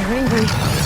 angry.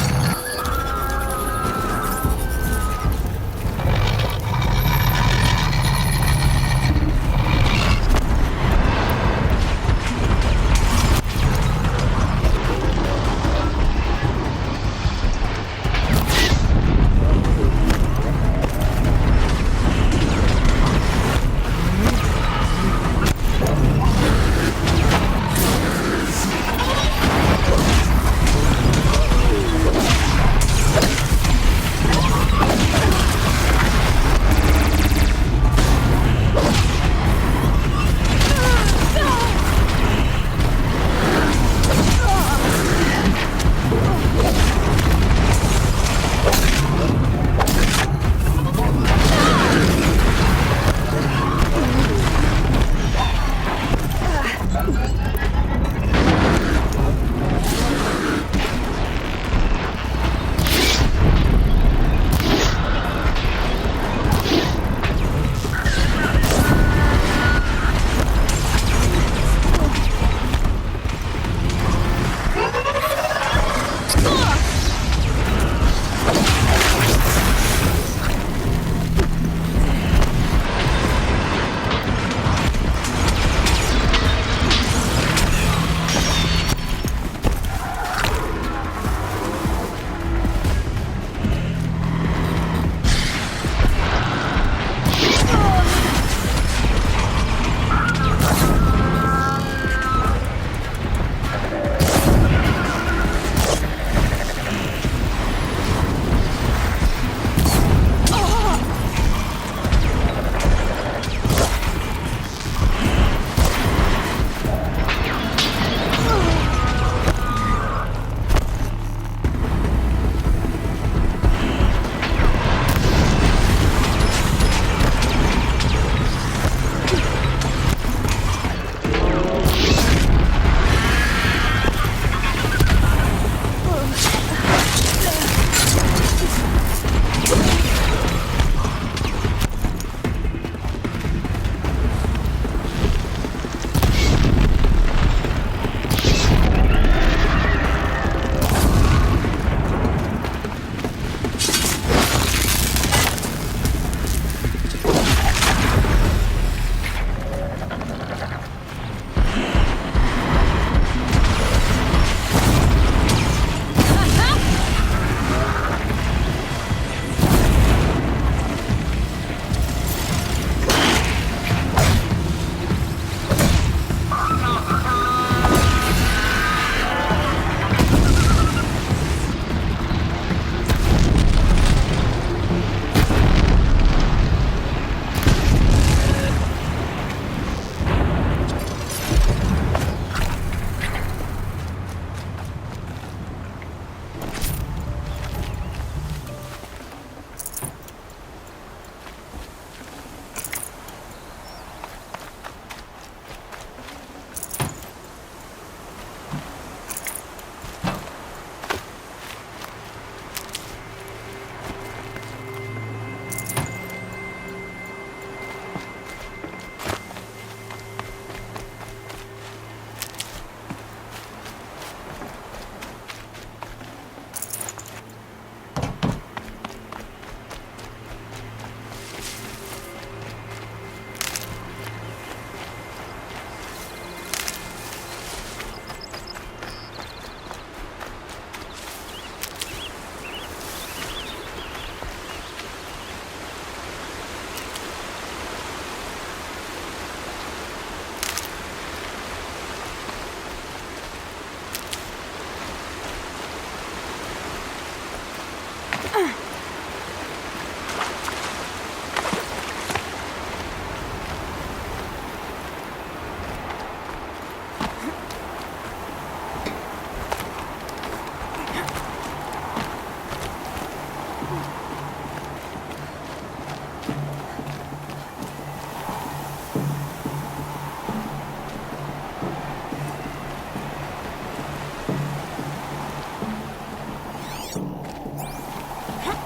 Huh?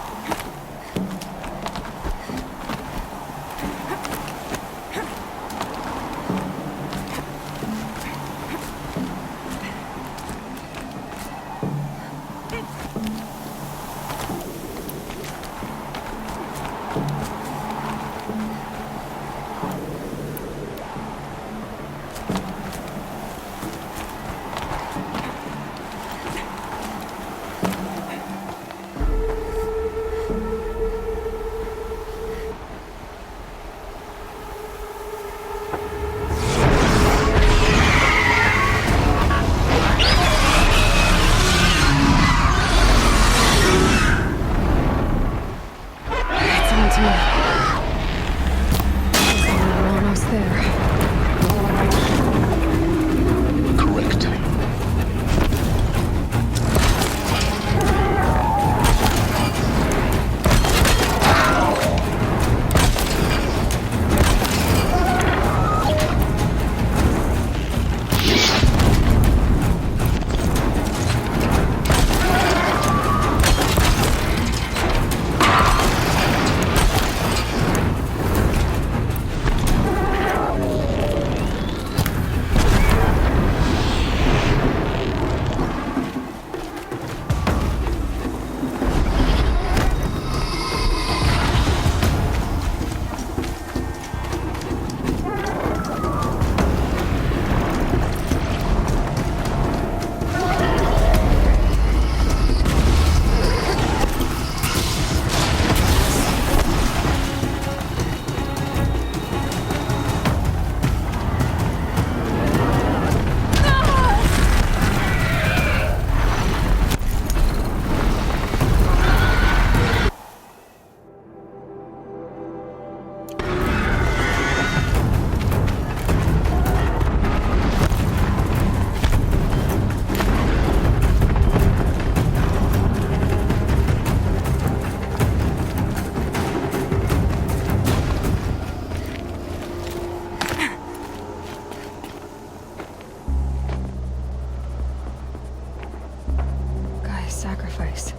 sacrifice.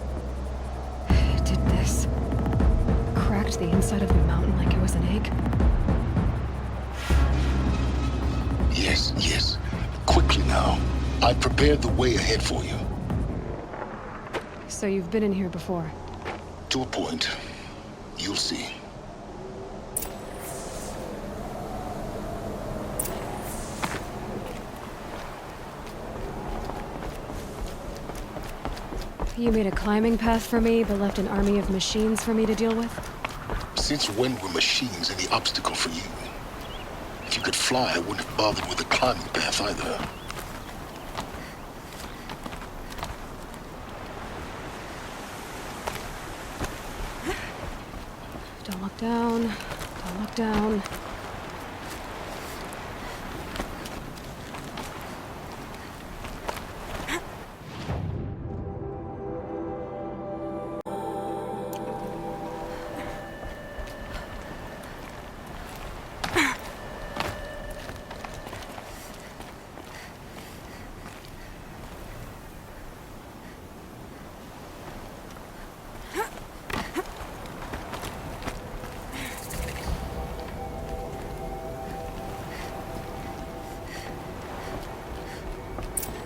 It did this. Cracked the inside of the mountain like it was an egg. Yes, yes. Quickly now. I've prepared the way ahead for you. So you've been in here before? To a point. You'll see. You made a climbing path for me, but left an army of machines for me to deal with? Since when were machines any obstacle for you? If you could fly, I wouldn't have bothered with a climbing path either. Don't look down. Don't look down.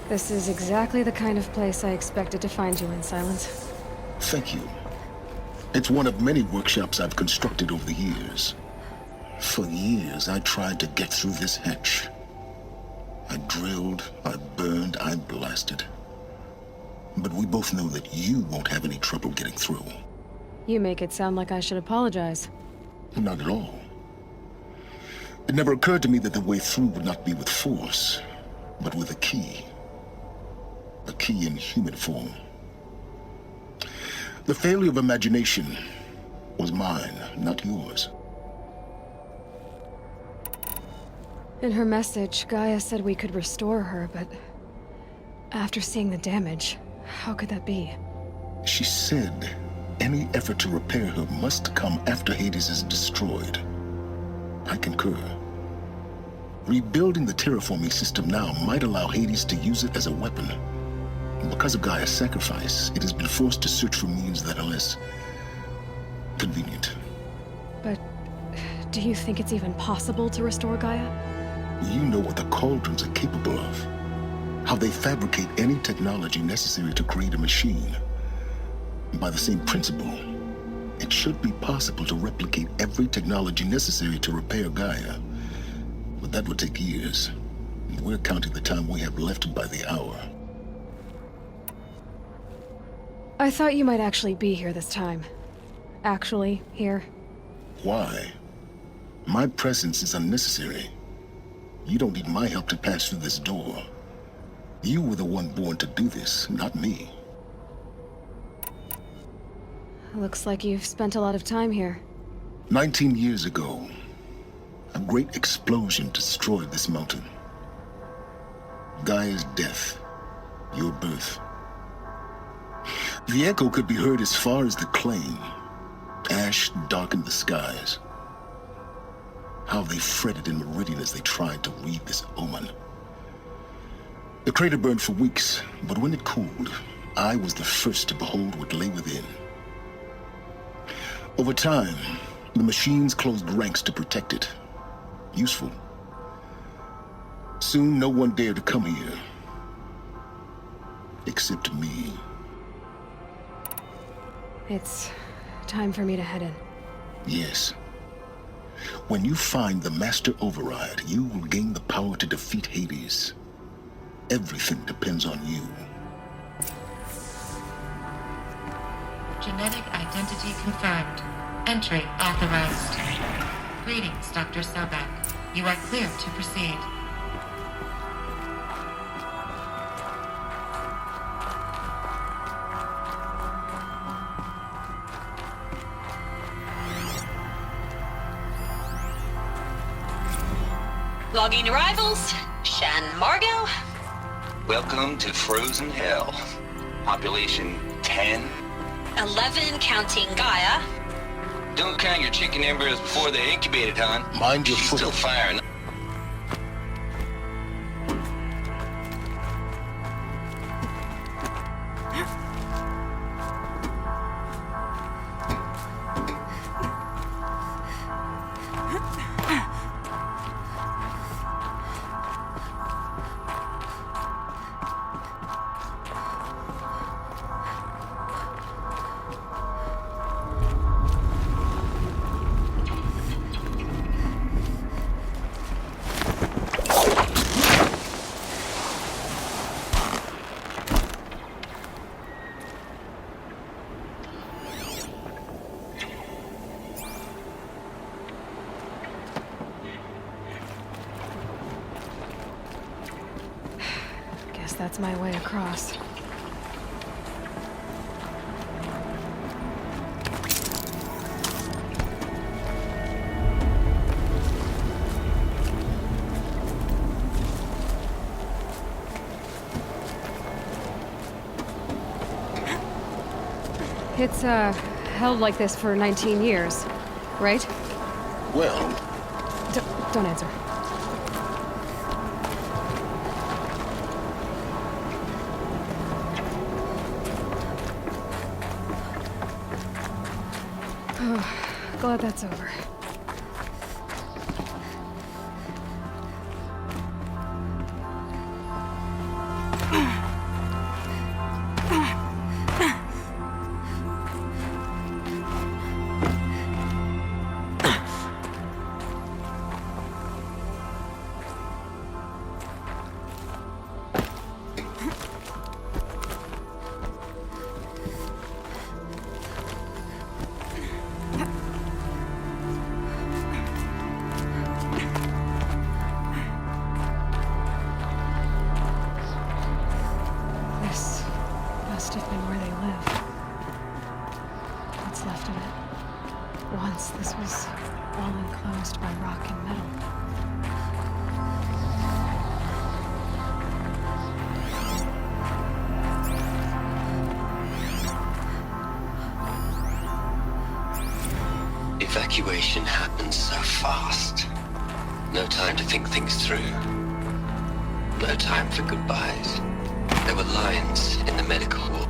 This is exactly the kind of place I expected to find you in, Silence. Thank you. It's one of many workshops I've constructed over the years. For years, I tried to get through this hatch. I drilled, I burned, I blasted. But we both know that you won't have any trouble getting through. You make it sound like I should apologize. Not at all. It never occurred to me that the way through would not be with force, but with a key. A key in human form. The failure of imagination was mine, not yours. In her message, Gaia said we could restore her, but after seeing the damage, how could that be? She said any effort to repair her must come after Hades is destroyed. I concur. Rebuilding the terraforming system now might allow Hades to use it as a weapon. Because of Gaia's sacrifice, it has been forced to search for means that are less convenient. But do you think it's even possible to restore Gaia? You know what the Cauldrons are capable of. How they fabricate any technology necessary to create a machine. By the same principle, it should be possible to replicate every technology necessary to repair Gaia. But that would take years. We're counting the time we have left by the hour. I thought you might actually be here this time. Actually, here. Why? My presence is unnecessary. You don't need my help to pass through this door. You were the one born to do this, not me. Looks like you've spent a lot of time here. 19 years ago, a great explosion destroyed this mountain. Gaia's death, your birth. The echo could be heard as far as the claim. Ash darkened the skies. How they fretted in Meridian as they tried to read this omen. The crater burned for weeks, but when it cooled, I was the first to behold what lay within. Over time, the machines closed ranks to protect it. Useful. Soon, no one dared to come here. Except me. It's time for me to head in. Yes. When you find the Master Override, you will gain the power to defeat Hades. Everything depends on you. Genetic identity confirmed. Entry authorized. Greetings, Dr. Sobek. You are clear to proceed. Logging arrivals. Shan Margot. Welcome to Frozen Hell. Population 10. 11 counting Gaia. Don't count your chicken embryos before they're incubated, hon. Mind your She's foot. still firing. that's my way across. It's, held like this for 19 years, right? Well, Don't answer. Glad that's over. This must have been where they lived. What's left of it. Once this was all enclosed by rock and metal. Evacuation happens so fast. No time to think things through. No time for goodbyes. There were lines in the medical ward.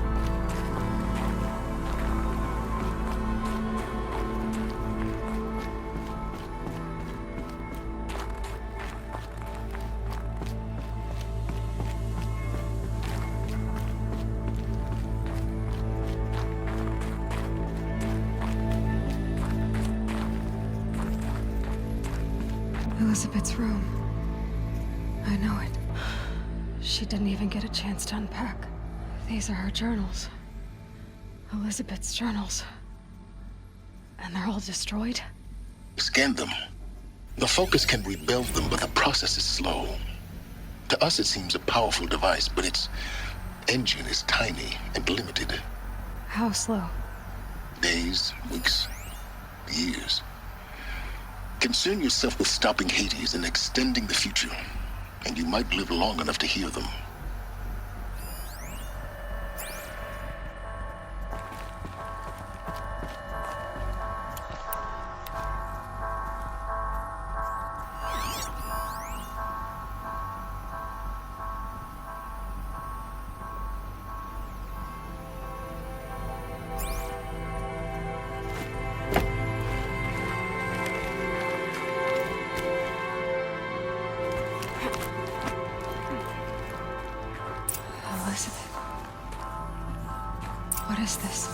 Elizabeth's room. I know it. She didn't even get a chance to unpack. These are her journals. Elizabeth's journals. And they're all destroyed? scan them. The Focus can rebuild them, but the process is slow. To us, it seems a powerful device, but its engine is tiny and limited. How slow? Days, weeks, years. Concern yourself with stopping Hades and extending the future, and you might live long enough to hear them. Elizabeth. What is this?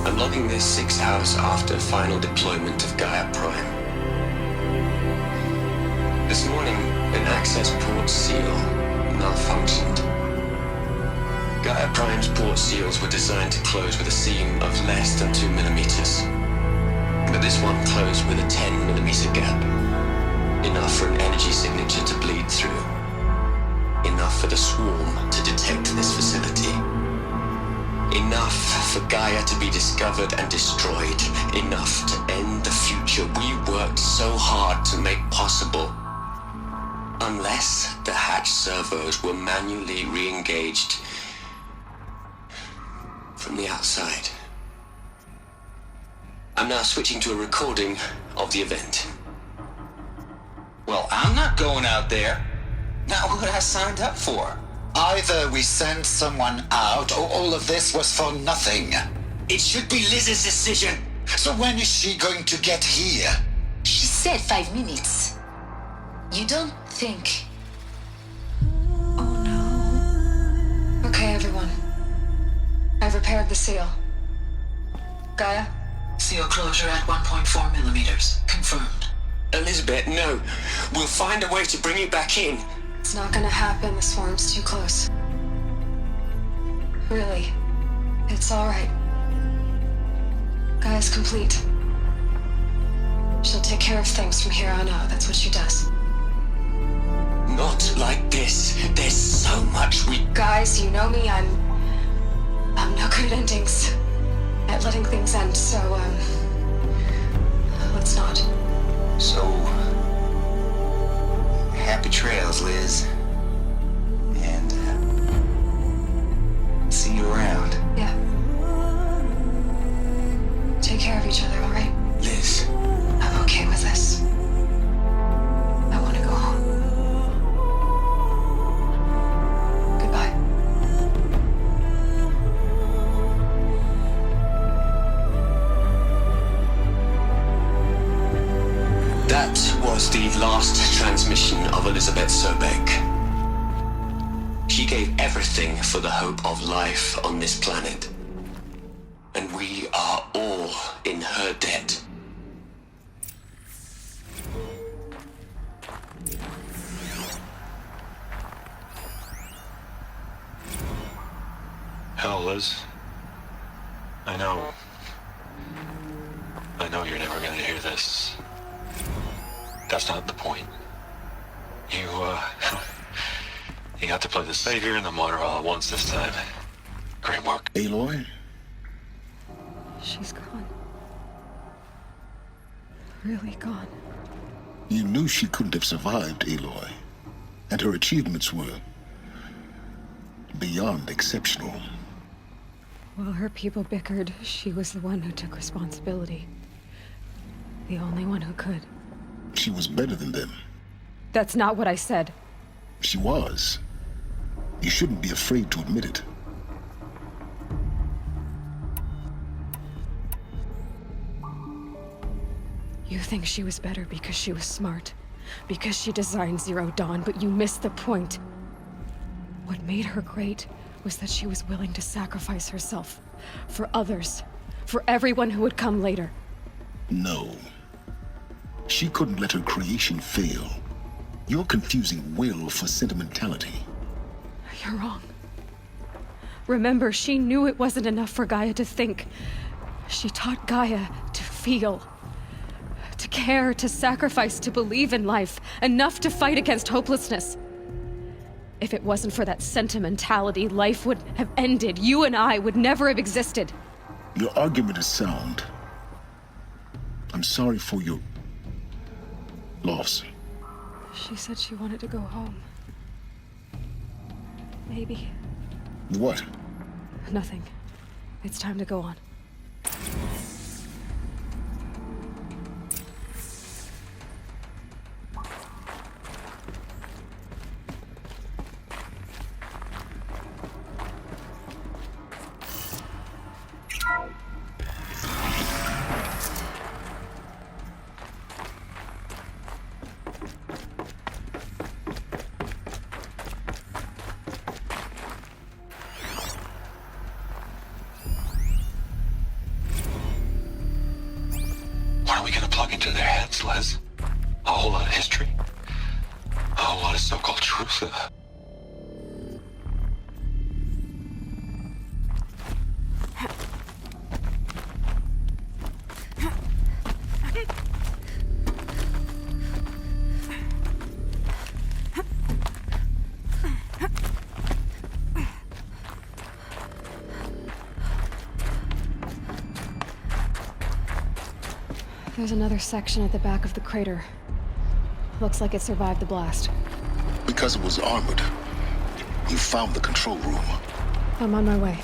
I'm logging this 6 hours after final deployment of Gaia Prime. This morning, an access port seal malfunctioned. Gaia Prime's port seals were designed to close with a seam of less than 2 millimeters. But this one closed with a 10 millimeter gap. Enough for an energy signature to bleed through. Enough for the swarm to detect this facility. Enough for Gaia to be discovered and destroyed. Enough to end the future we worked so hard to make possible. Unless the hatch servos were manually re-engaged from the outside. I'm now switching to a recording of the event. Well, I'm not going out there. Not what I signed up for. Either we send someone out, or all of this was for nothing. It should be Liz's decision. So when is she going to get here? She said 5 minutes. You don't think... Oh no. Okay, everyone. I've repaired the seal. Gaia? Seal closure at 1.4 millimeters. Confirmed. Elizabeth, no. We'll find a way to bring you back in. It's not gonna happen. The swarm's too close. Really. It's alright. Gaia's complete. She'll take care of things from here on out. That's what she does. Not like this. There's so much we... Guys, you know me. I'm no good at endings. At letting things end, so, let's not. So... happy trails, Liz. And, see you around. Yeah. Take care of each other, alright? Liz. I'm okay with this. I want to go home. Goodbye. That was the last transmission of Elizabeth Sobek. She gave everything for the hope of life on this planet. And we are all in her debt. Hell, Liz. I know you're never gonna hear this. That's not the point. You got to play the savior and the martyr all at once this time. Great work. Aloy? She's gone. Really gone. You knew she couldn't have survived, Aloy. And her achievements were beyond exceptional. While her people bickered, she was the one who took responsibility. The only one who could. She was better than them. That's not what I said. She was. You shouldn't be afraid to admit it. You think she was better because she was smart, because she designed Zero Dawn, but you missed the point. What made her great was that she was willing to sacrifice herself for others, for everyone who would come later. No. She couldn't let her creation fail. You're confusing will for sentimentality. You're wrong. Remember, she knew it wasn't enough for Gaia to think. She taught Gaia to feel. To care, to sacrifice, to believe in life. Enough to fight against hopelessness. If it wasn't for that sentimentality, life would have ended. You and I would never have existed. Your argument is sound. I'm sorry for your loss. She said she wanted to go home. Maybe. What? Nothing. It's time to go on. What are we gonna plug into their heads, Les? A whole lot of history? A whole lot of so-called truth? There's another section at the back of the crater. Looks like it survived the blast. Because it was armored. You found the control room. I'm on my way.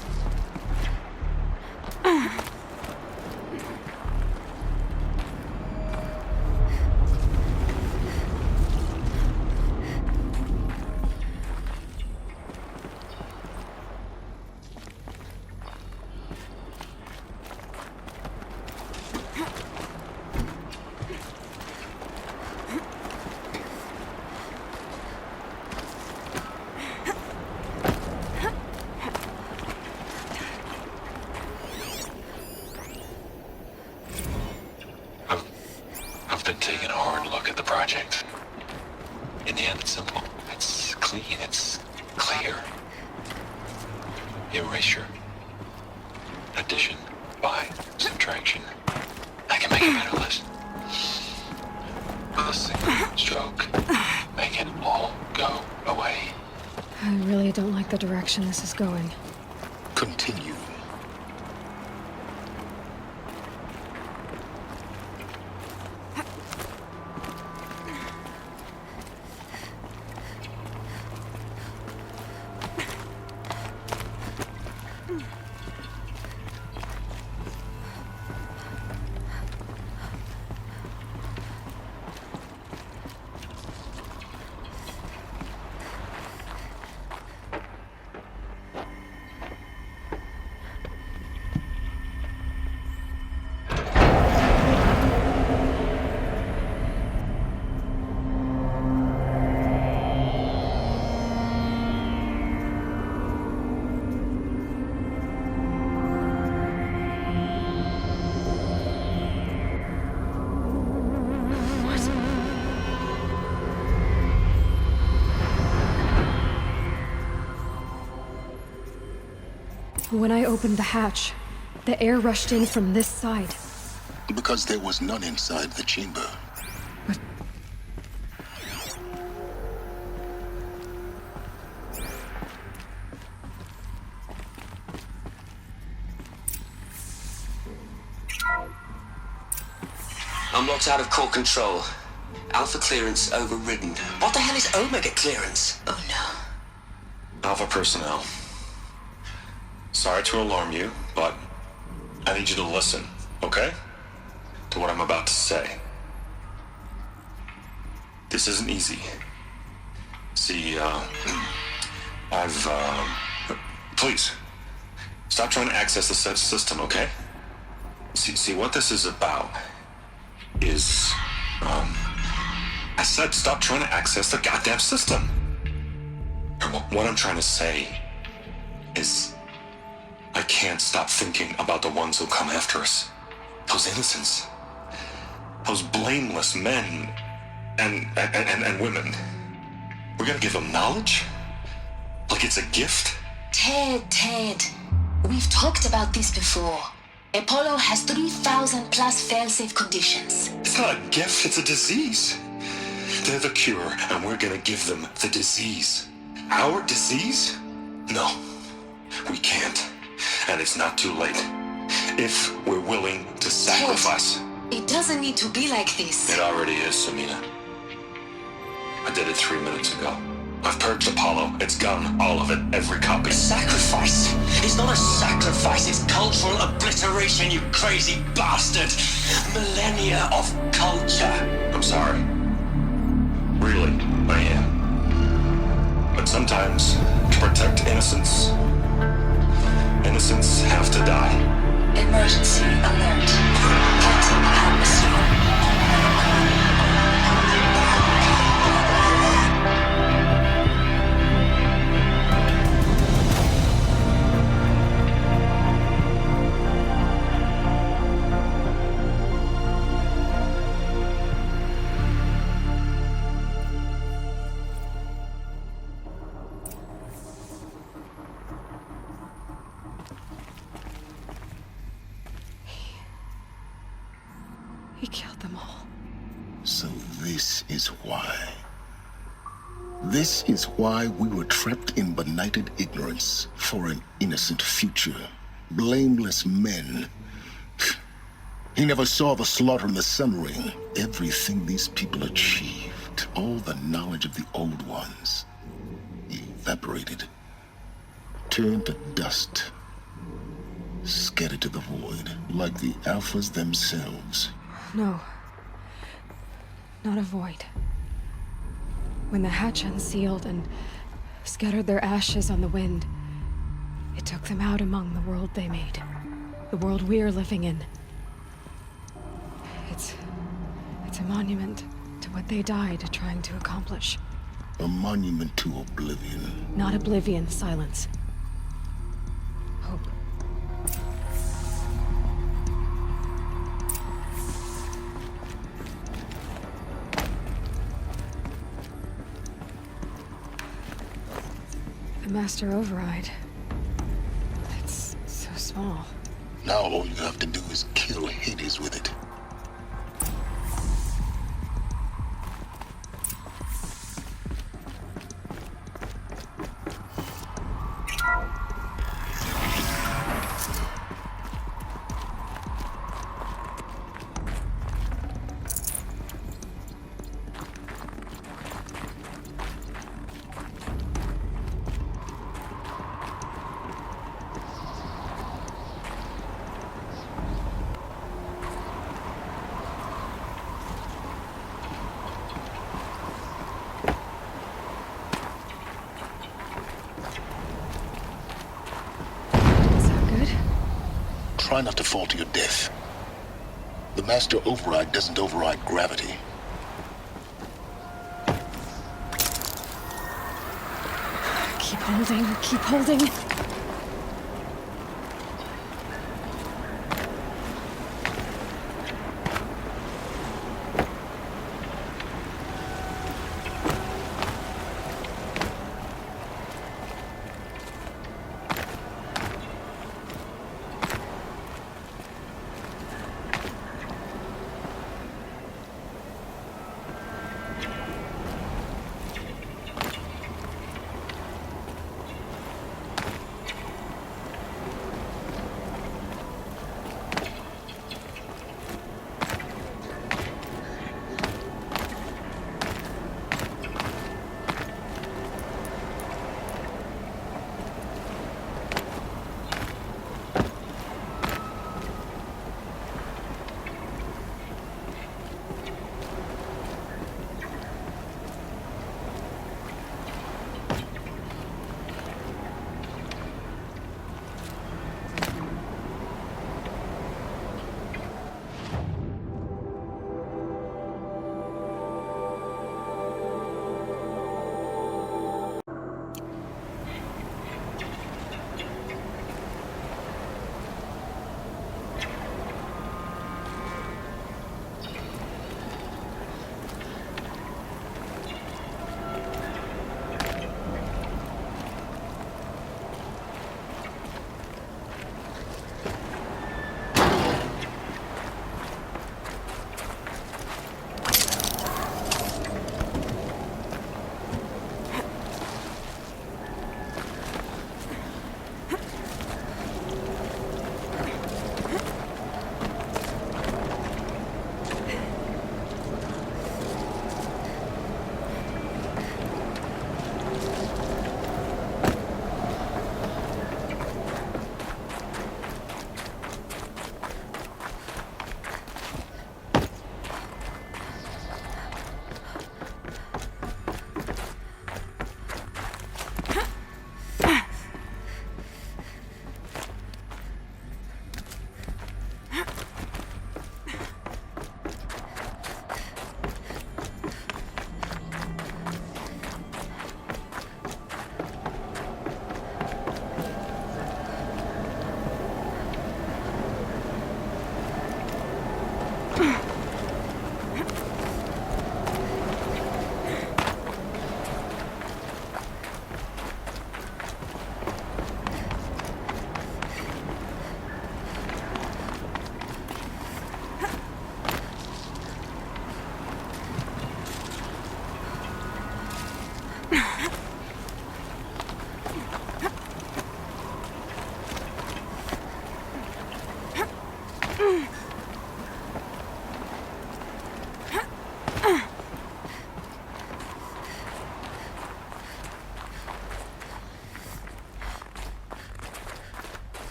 project. In the end, it's simple. It's clean. It's clear. Erasure. Addition. By. Subtraction. I can make a better list. With a single stroke. Make it all go away. I really don't like the direction this is going. Continue. When I opened the hatch, the air rushed in from this side. Because there was none inside the chamber. But... Unlocked out of core control. Alpha clearance overridden. What the hell is Omega clearance? Oh no. Alpha personnel. Sorry to alarm you, but I need you to listen, okay? To what I'm about to say. This isn't easy. See, please, stop trying to access the system, okay? See, what this is about is, I said stop trying to access the goddamn system. And what I'm trying to say is, I can't stop thinking about the ones who come after us. Those innocents. Those blameless men and women. We're gonna give them knowledge? Like it's a gift? Ted. We've talked about this before. Apollo has 3,000 plus fail-safe conditions. It's not a gift, it's a disease. They're the cure, and we're gonna give them the disease. Our disease? No, we can't. And it's not too late. If we're willing to sacrifice. Ted, it doesn't need to be like this. It already is, Samina. I did it 3 minutes ago. I've purged Apollo. It's gone. All of it. Every copy. Sacrifice? It's not a sacrifice, it's cultural obliteration, you crazy bastard! Millennia of culture! I'm sorry. Really, I am. But sometimes, to protect innocence, innocents have to die. Emergency alert. Captain atmosphere. He killed them all. So this is why. This is why we were trapped in benighted ignorance for an innocent future. Blameless men. He never saw the slaughter in the Sun Ring. Everything these people achieved, all the knowledge of the old ones, evaporated, turned to dust, scattered to the void, like the Alphas themselves. No. Not a void. When the hatch unsealed and scattered their ashes on the wind, it took them out among the world they made. The world we're living in. It's a monument to what they died trying to accomplish. A monument to oblivion. Not oblivion, silence. Hope. Master Override. It's so small. Now all you have to do is kill Hades with it. Try not to fall to your death. The Master Override doesn't override gravity. Keep holding, keep holding.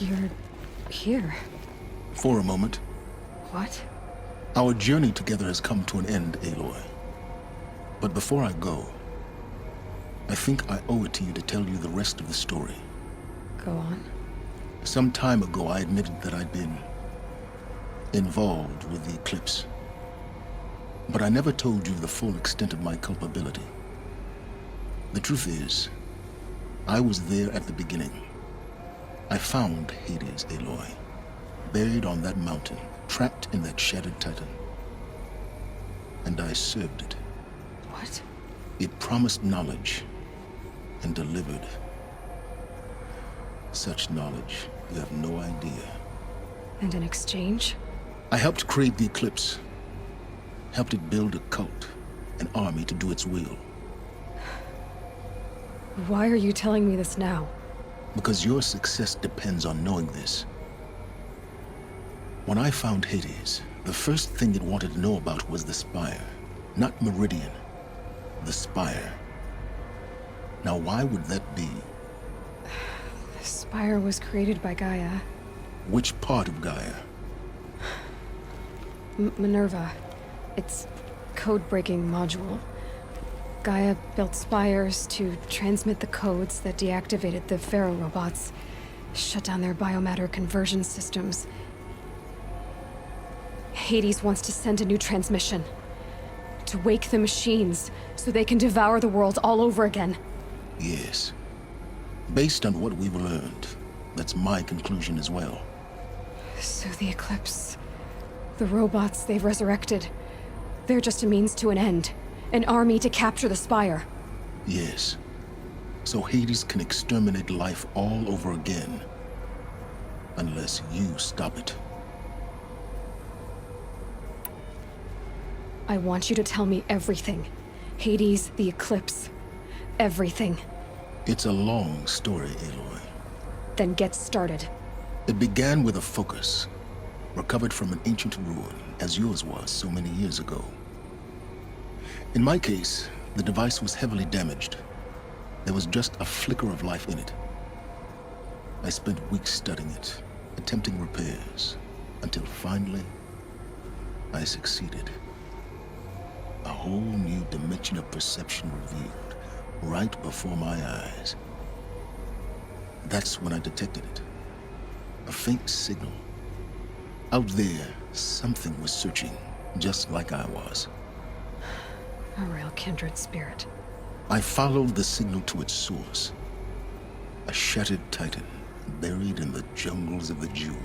You're here. For a moment. What? Our journey together has come to an end, Aloy. But before I go, I think I owe it to you to tell you the rest of the story. Go on. Some time ago, I admitted that I'd been involved with the eclipse. But I never told you the full extent of my culpability. The truth is, I was there at the beginning. I found Hades, Aloy, buried on that mountain, trapped in that shattered titan. And I served it. What? It promised knowledge and delivered. Such knowledge, you have no idea. And in exchange? I helped create the Eclipse. Helped it build a cult, an army to do its will. Why are you telling me this now? Because your success depends on knowing this. When I found Hades, the first thing it wanted to know about was the Spire. Not Meridian. The Spire. Now why would that be? The Spire was created by Gaia. Which part of Gaia? Minerva. Its code-breaking module. Gaia built spires to transmit the codes that deactivated the Pharaoh robots, shut down their biomatter conversion systems. Hades wants to send a new transmission. To wake the machines, so they can devour the world all over again. Yes. Based on what we've learned, that's my conclusion as well. So the Eclipse... the robots they've resurrected... they're just a means to an end. An army to capture the Spire. Yes. So Hades can exterminate life all over again. Unless you stop it. I want you to tell me everything. Hades, the Eclipse. Everything. It's a long story, Aloy. Then get started. It began with a focus, recovered from an ancient ruin, as yours was so many years ago. In my case, the device was heavily damaged. There was just a flicker of life in it. I spent weeks studying it, attempting repairs, until finally, I succeeded. A whole new dimension of perception revealed, right before my eyes. That's when I detected it. A faint signal. Out there, something was searching, just like I was. A real kindred spirit. I followed the signal to its source. A shattered titan, buried in the jungles of the Jewel.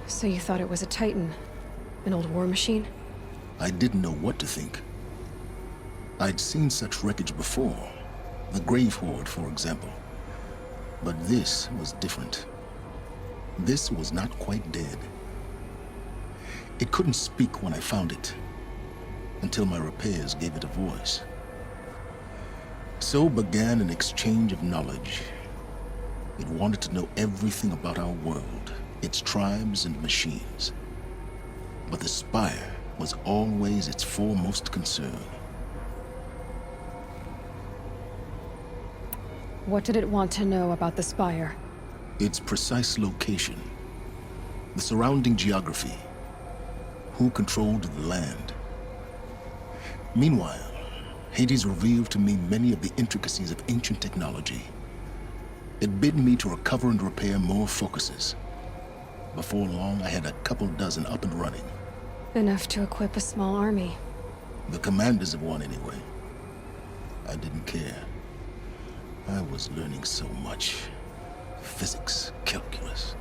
So you thought it was a Titan? An old war machine? I didn't know what to think. I'd seen such wreckage before. The Grave Horde, for example. But this was different. This was not quite dead. It couldn't speak when I found it, until my repairs gave it a voice. So began an exchange of knowledge. It wanted to know everything about our world, its tribes and machines. But the Spire was always its foremost concern. What did it want to know about the Spire? Its precise location, the surrounding geography, who controlled the land. Meanwhile, Hades revealed to me many of the intricacies of ancient technology. It bid me to recover and repair more focuses. Before long, I had a couple dozen up and running. Enough to equip a small army. The commanders of one, anyway. I didn't care. I was learning so much. Physics, calculus.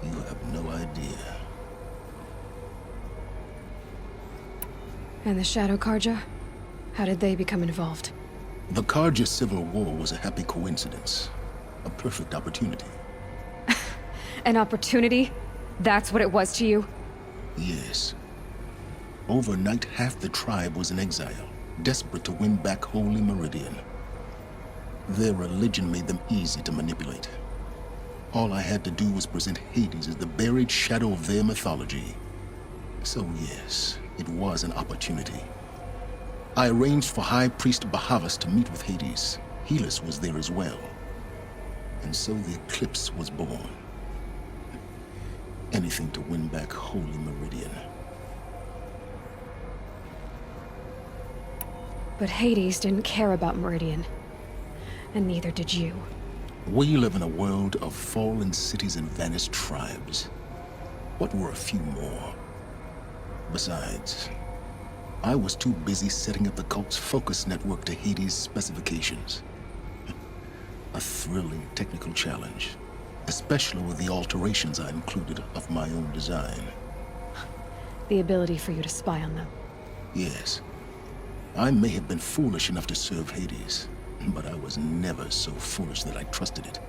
You have no idea. And the Shadow Karja? How did they become involved? The Karja Civil War was a happy coincidence. A perfect opportunity. An opportunity? That's what it was to you? Yes. Overnight, half the tribe was in exile, desperate to win back Holy Meridian. Their religion made them easy to manipulate. All I had to do was present Hades as the buried shadow of their mythology. So yes, it was an opportunity. I arranged for High Priest Bahavas to meet with Hades. Helis was there as well. And so the Eclipse was born. Anything to win back Holy Meridian. But Hades didn't care about Meridian. And neither did you. We live in a world of fallen cities and vanished tribes. What were a few more? Besides, I was too busy setting up the cult's focus network to Hades' specifications. A thrilling technical challenge, especially with the alterations I included of my own design. The ability for you to spy on them. Yes. I may have been foolish enough to serve Hades, but I was never so foolish that I trusted it.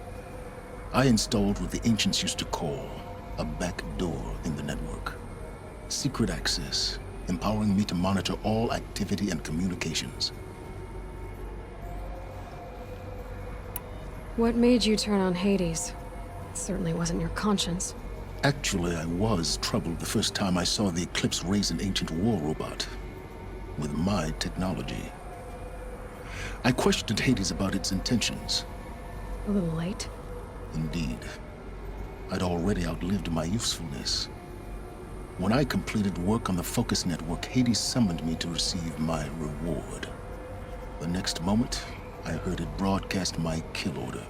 I installed what the ancients used to call a back door in the network. Secret access, empowering me to monitor all activity and communications. What made you turn on Hades? It certainly wasn't your conscience. Actually, I was troubled the first time I saw the Eclipse raise an ancient war robot with my technology. I questioned Hades about its intentions. A little late. Indeed. I'd already outlived my usefulness. When I completed work on the Focus Network, Hades summoned me to receive my reward. The next moment, I heard it broadcast my kill order.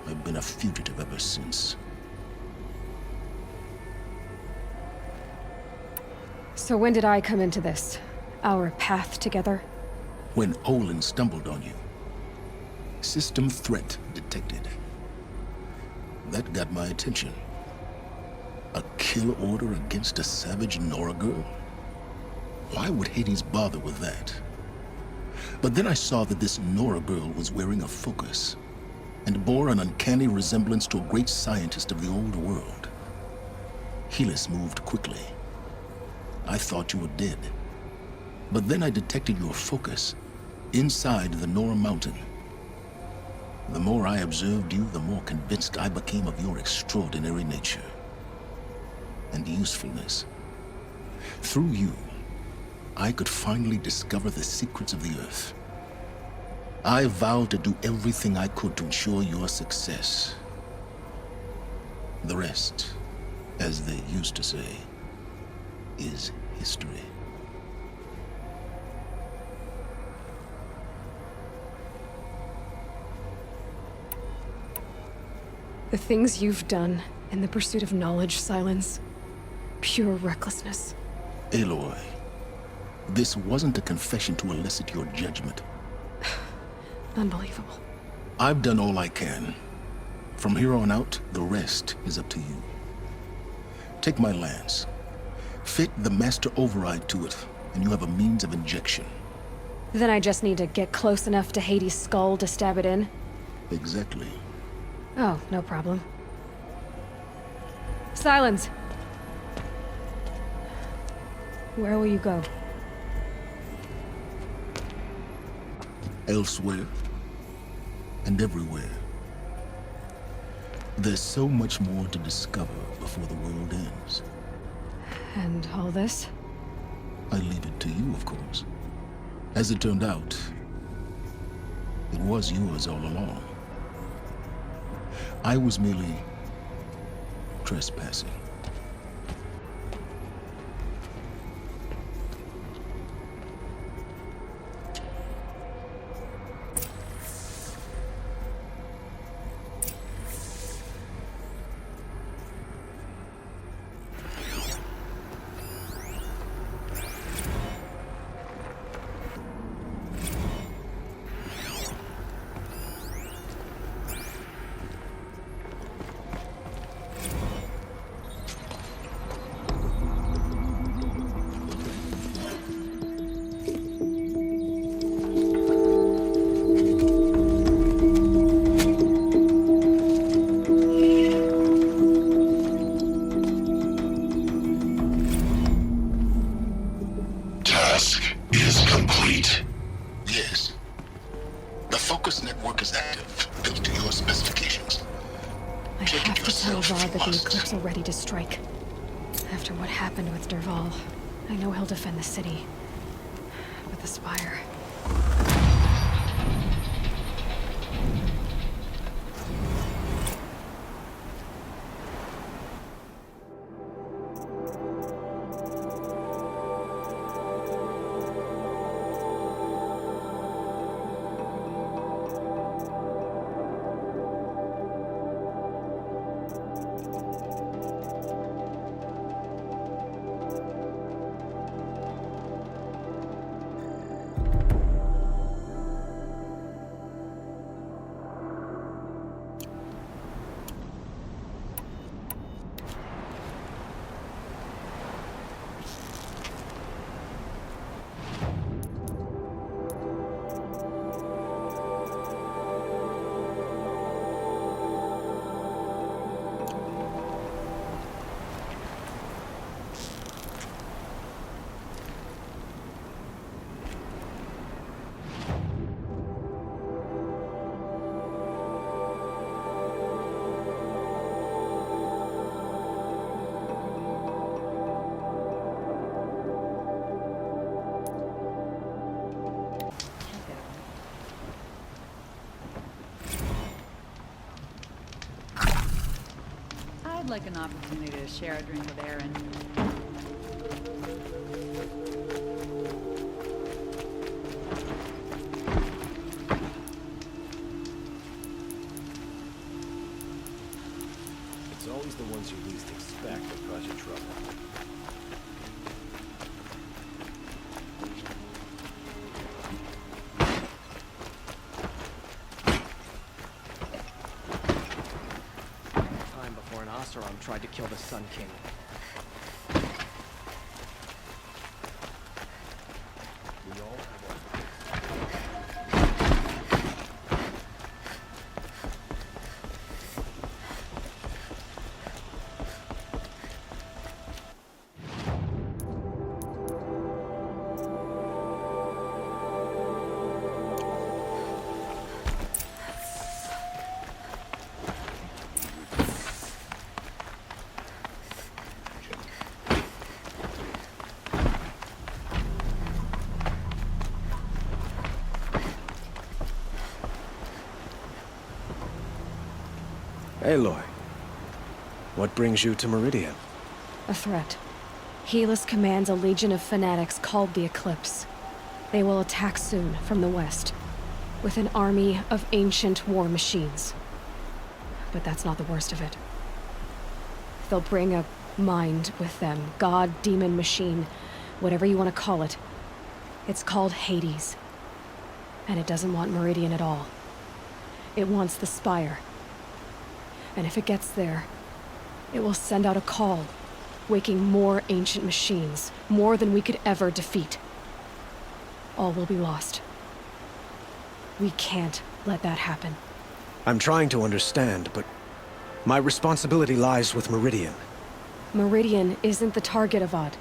I've been a fugitive ever since. So when did I come into this? Our path together? When Olin stumbled on you. System threat detected. That got my attention. A kill order against a savage Nora girl? Why would Hades bother with that? But then I saw that this Nora girl was wearing a focus, and bore an uncanny resemblance to a great scientist of the old world. Helis moved quickly. I thought you were dead. But then I detected your focus inside the Nora mountain. The more I observed you, the more convinced I became of your extraordinary nature and usefulness. Through you, I could finally discover the secrets of the Earth. I vowed to do everything I could to ensure your success. The rest, as they used to say, is history. The things you've done in the pursuit of knowledge, Silence. Pure recklessness. Aloy, this wasn't a confession to elicit your judgment. Unbelievable. I've done all I can. From here on out, the rest is up to you. Take my lance. Fit the master override to it, and you have a means of injection. Then I just need to get close enough to Hades' skull to stab it in? Exactly. Oh, no problem. Silence! Where will you go? Elsewhere. And everywhere. There's so much more to discover before the world ends. And all this? I leave it to you, of course. As it turned out, it was yours all along. I was merely trespassing. Ready to strike. After what happened with Derval, I know he'll defend the city. But the spire. I'd like an opportunity to share a drink with Aaron. It's always the ones you least expect that cause you trouble. Oseram tried to kill the Sun King. We all have Aloy, what brings you to Meridian? A threat. Helis commands a legion of fanatics called the Eclipse. They will attack soon from the west, with an army of ancient war machines. But that's not the worst of it. They'll bring a mind with them, god, demon, machine, whatever you want to call it. It's called Hades. And it doesn't want Meridian at all. It wants the Spire. And if it gets there, it will send out a call, waking more ancient machines, more than we could ever defeat. All will be lost. We can't let that happen. I'm trying to understand, but my responsibility lies with Meridian. Meridian isn't the target, Avad.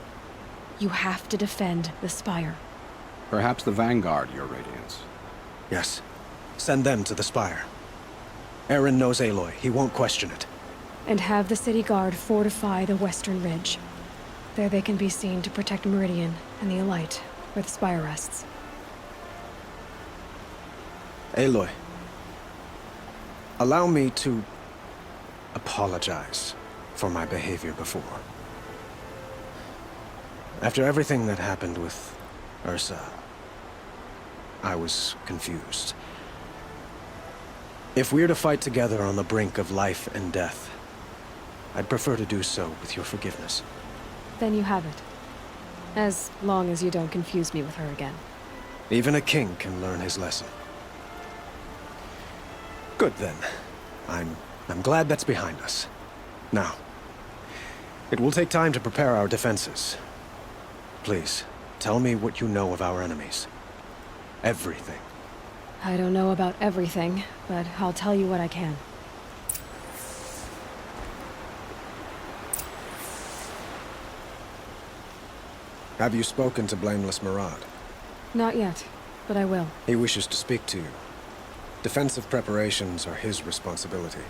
You have to defend the Spire. Perhaps the Vanguard, Your Radiance. Yes. Send them to the Spire. Aaron knows Aloy. He won't question it. And have the city guard fortify the western ridge. There they can be seen to protect Meridian and the Elite, where the Spire rests. Aloy, allow me to apologize for my behavior before. After everything that happened with Ursa, I was confused. If we're to fight together on the brink of life and death, I'd prefer to do so with your forgiveness. Then you have it. As long as you don't confuse me with her again. Even a king can learn his lesson. Good then. I'm glad that's behind us. Now, it will take time to prepare our defenses. Please, tell me what you know of our enemies. Everything. I don't know about everything, but I'll tell you what I can. Have you spoken to Blameless Murad? Not yet, but I will. He wishes to speak to you. Defensive preparations are his responsibility.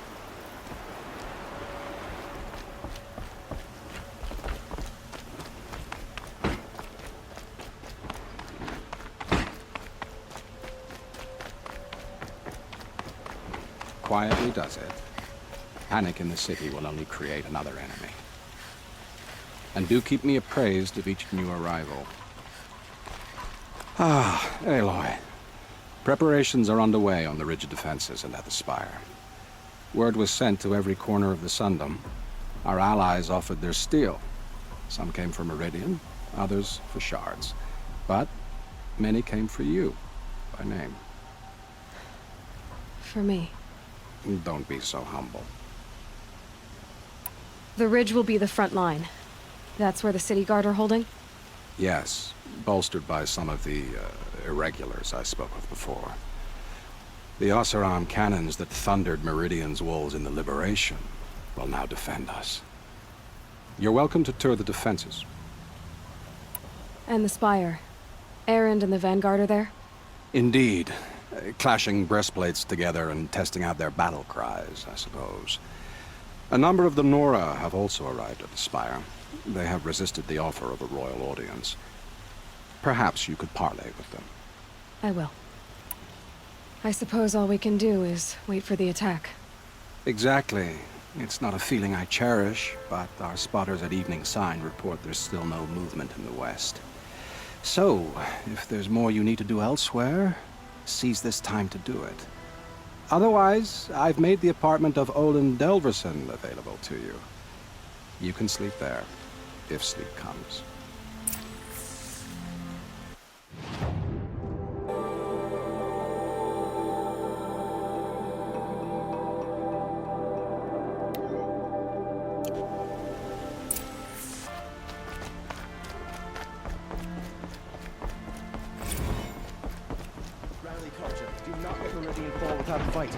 quietly does it, panic in the city will only create another enemy. And do keep me appraised of each new arrival. Ah, Aloy. Preparations are underway on the rigid defenses and at the spire. Word was sent to every corner of the Sundom. Our allies offered their steel. Some came for Meridian, others for shards. But many came for you, by name. For me. Don't be so humble. The ridge will be the front line. That's where the city guard are holding? Yes, bolstered by some of the irregulars I spoke of before. The Oseram cannons that thundered Meridian's walls in the Liberation will now defend us. You're welcome to tour the defenses. And the spire. Erend and the Vanguard are there? Indeed. Clashing breastplates together and testing out their battle cries, I suppose. A number of the Nora have also arrived at the spire. They have resisted the offer of a royal audience. Perhaps you could parley with them. I will. I suppose all we can do is wait for the attack. Exactly. It's not a feeling I cherish, but our spotters at Evening Sign report there's still no movement in the west. So, if there's more you need to do elsewhere, seize this time to do it. Otherwise, I've made the apartment of Olin Delverson available to you. You can sleep there, if sleep comes. Without a fight.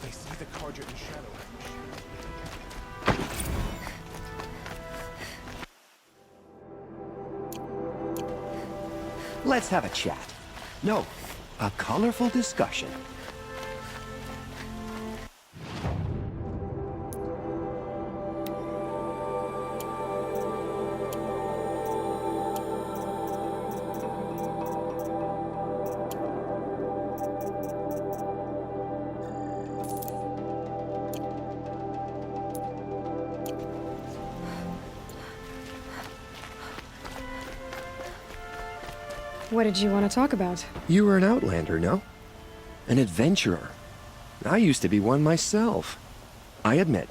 They see the Carja in shadow. Let's have a chat. No, a colorful discussion. What did you want to talk about? You were an outlander, no? An adventurer. I used to be one myself. I admit,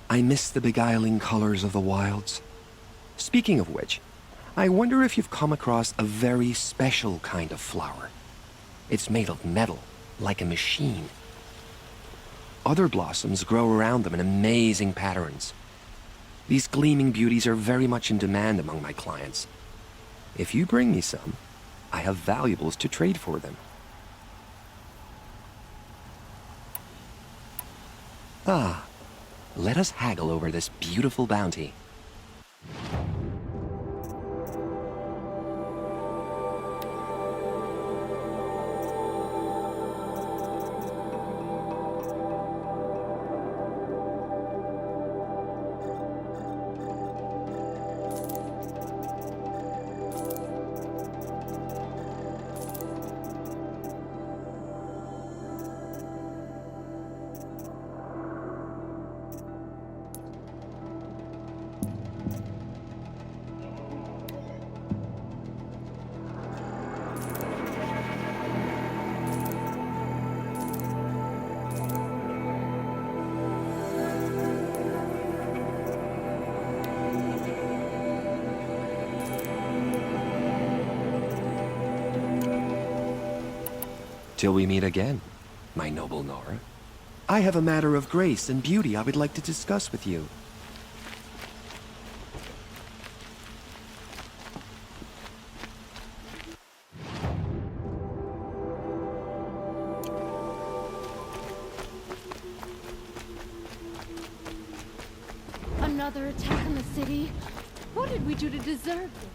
I miss the beguiling colors of the wilds. Speaking of which, I wonder if you've come across a very special kind of flower. It's made of metal, like a machine. Other blossoms grow around them in amazing patterns. These gleaming beauties are very much in demand among my clients. If you bring me some, I have valuables to trade for them. Ah, let us haggle over this beautiful bounty. Till we meet again, my noble Nora. I have a matter of grace and beauty I would like to discuss with you. Another attack on the city? What did we do to deserve it?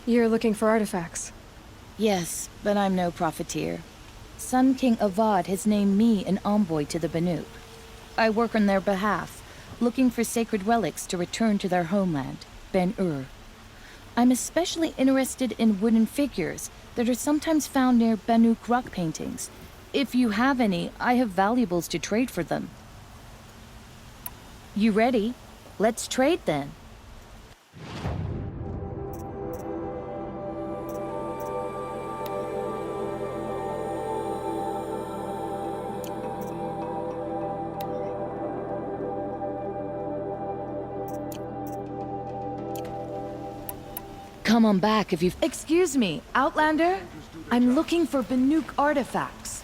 You're looking for artifacts. Yes, but I'm no profiteer. Sun King Avad has named me an envoy to the Banuk. I work on their behalf, looking for sacred relics to return to their homeland, Ben-Ur. I'm especially interested in wooden figures that are sometimes found near Banuk rock paintings. If you have any, I have valuables to trade for them. You ready? Let's trade then. Come on back if you've... Excuse me, Outlander? I'm looking for Banuk artifacts.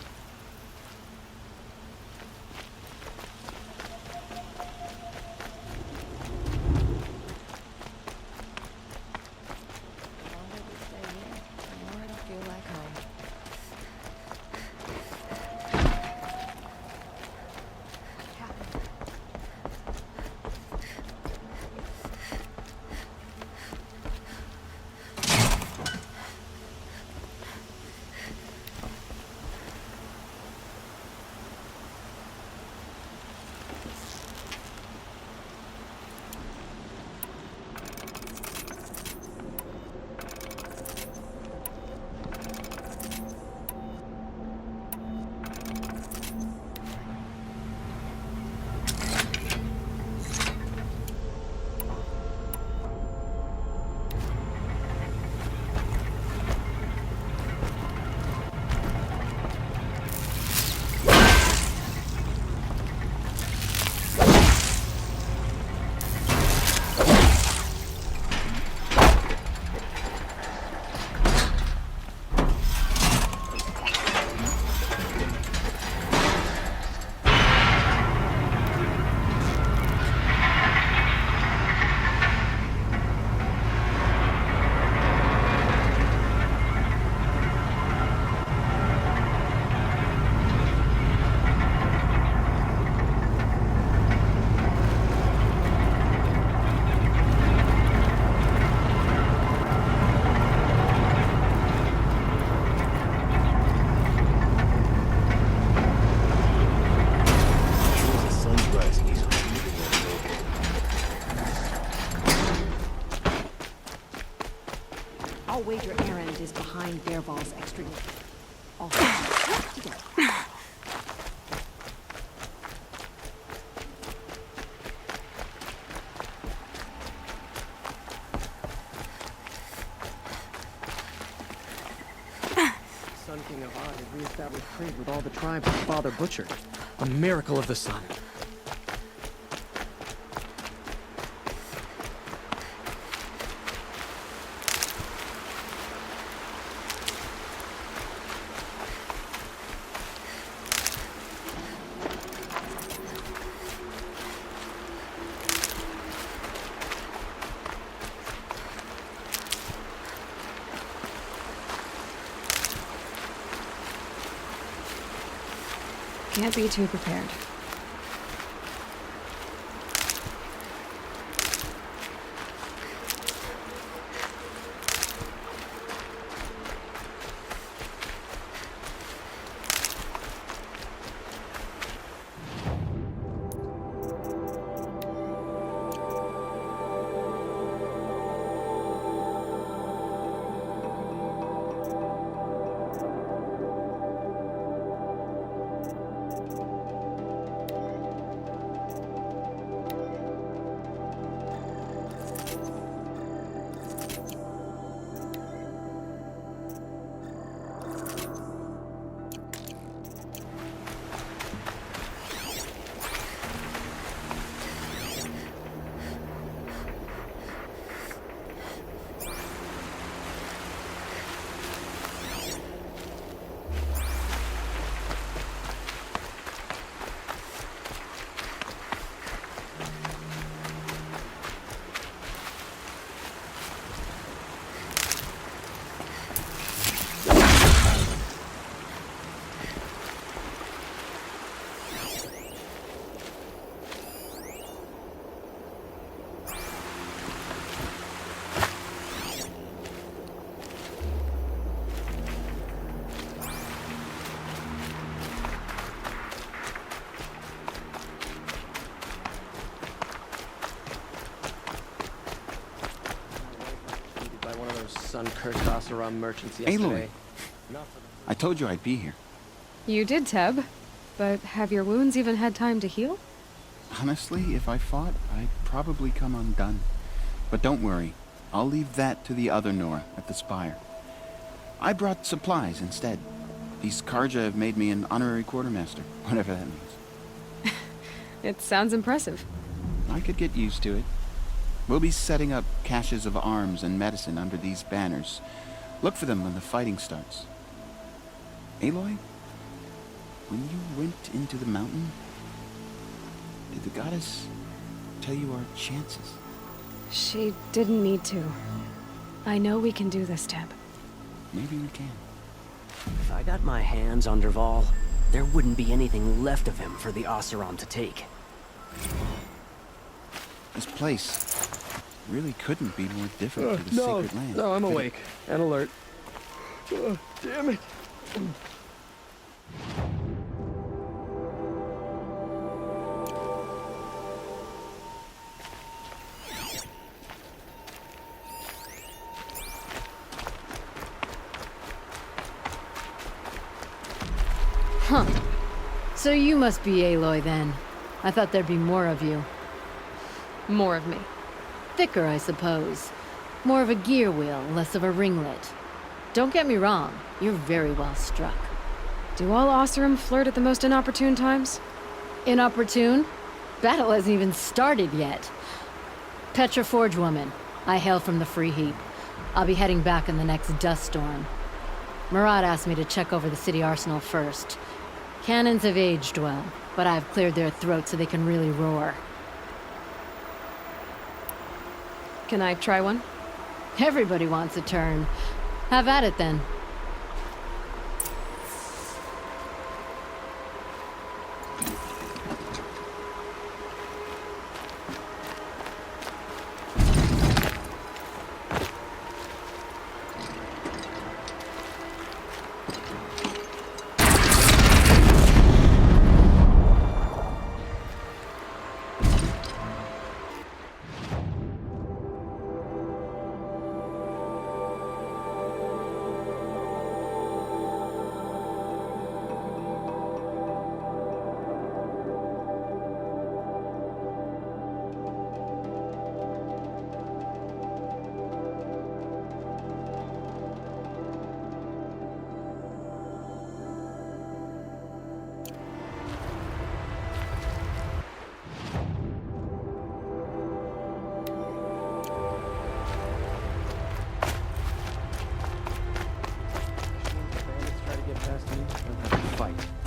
I'll wager Erend is behind Bearval's extra... Sun King Avad had reestablished trade with all the tribes his father butchered. A miracle of the sun. Can't be too prepared. cursed Oseram merchants yesterday. Aloy, I told you I'd be here. You did, Teb. But have your wounds even had time to heal? Honestly, if I fought, I'd probably come undone. But don't worry. I'll leave that to the other Nora at the Spire. I brought supplies instead. These Karja have made me an honorary quartermaster, whatever that means. It sounds impressive. I could get used to it. We'll be setting up caches of arms and medicine under these banners. Look for them when the fighting starts. Aloy, when you went into the mountain, did the goddess tell you our chances? She didn't need to. I know we can do this, Teb. Maybe we can. If I got my hands on Dervahl, there wouldn't be anything left of him for the Oseram to take. This place really couldn't be more different to the sacred land. No, I'm awake and alert. Damn it. Huh. So you must be Aloy then. I thought there'd be more of you. More of me. Thicker, I suppose. More of a gear wheel, less of a ringlet. Don't get me wrong, you're very well struck. Do all Oseram flirt at the most inopportune times? Inopportune? Battle hasn't even started yet. Petra Forge woman. I hail from the Free Heap. I'll be heading back in the next dust storm. Murad asked me to check over the city arsenal first. Cannons have aged well, but I've cleared their throats so they can really roar. Can I try one? Everybody wants a turn. Have at it then.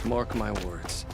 Mark my words.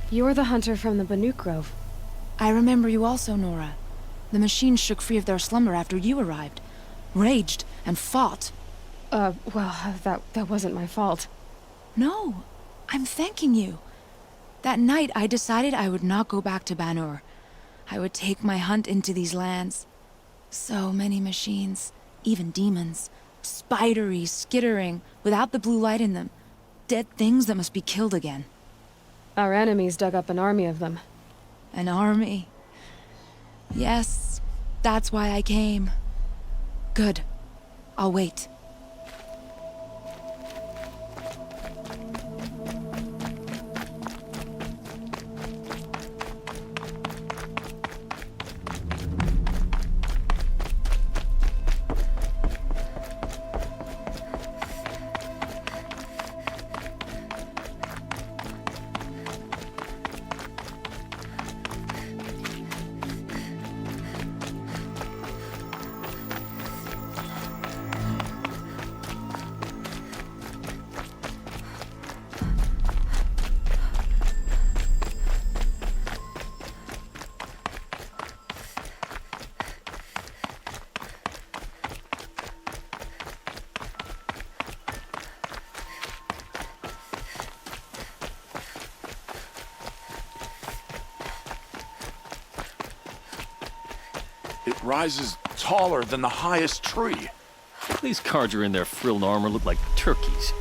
You're the hunter from the Banuk Grove. I remember you also, Nora. The machines shook free of their slumber after you arrived. Raged and fought. Well, that wasn't my fault. No, I'm thanking you. That night, I decided I would not go back to Banur. I would take my hunt into these lands. So many machines, even demons. Spidery, skittering, without the blue light in them. Dead things that must be killed again. Our enemies dug up an army of them. An army? Yes, that's why I came. Good. I'll wait. It rises taller than the highest tree. These Kharja in their frilled armor look like turkeys.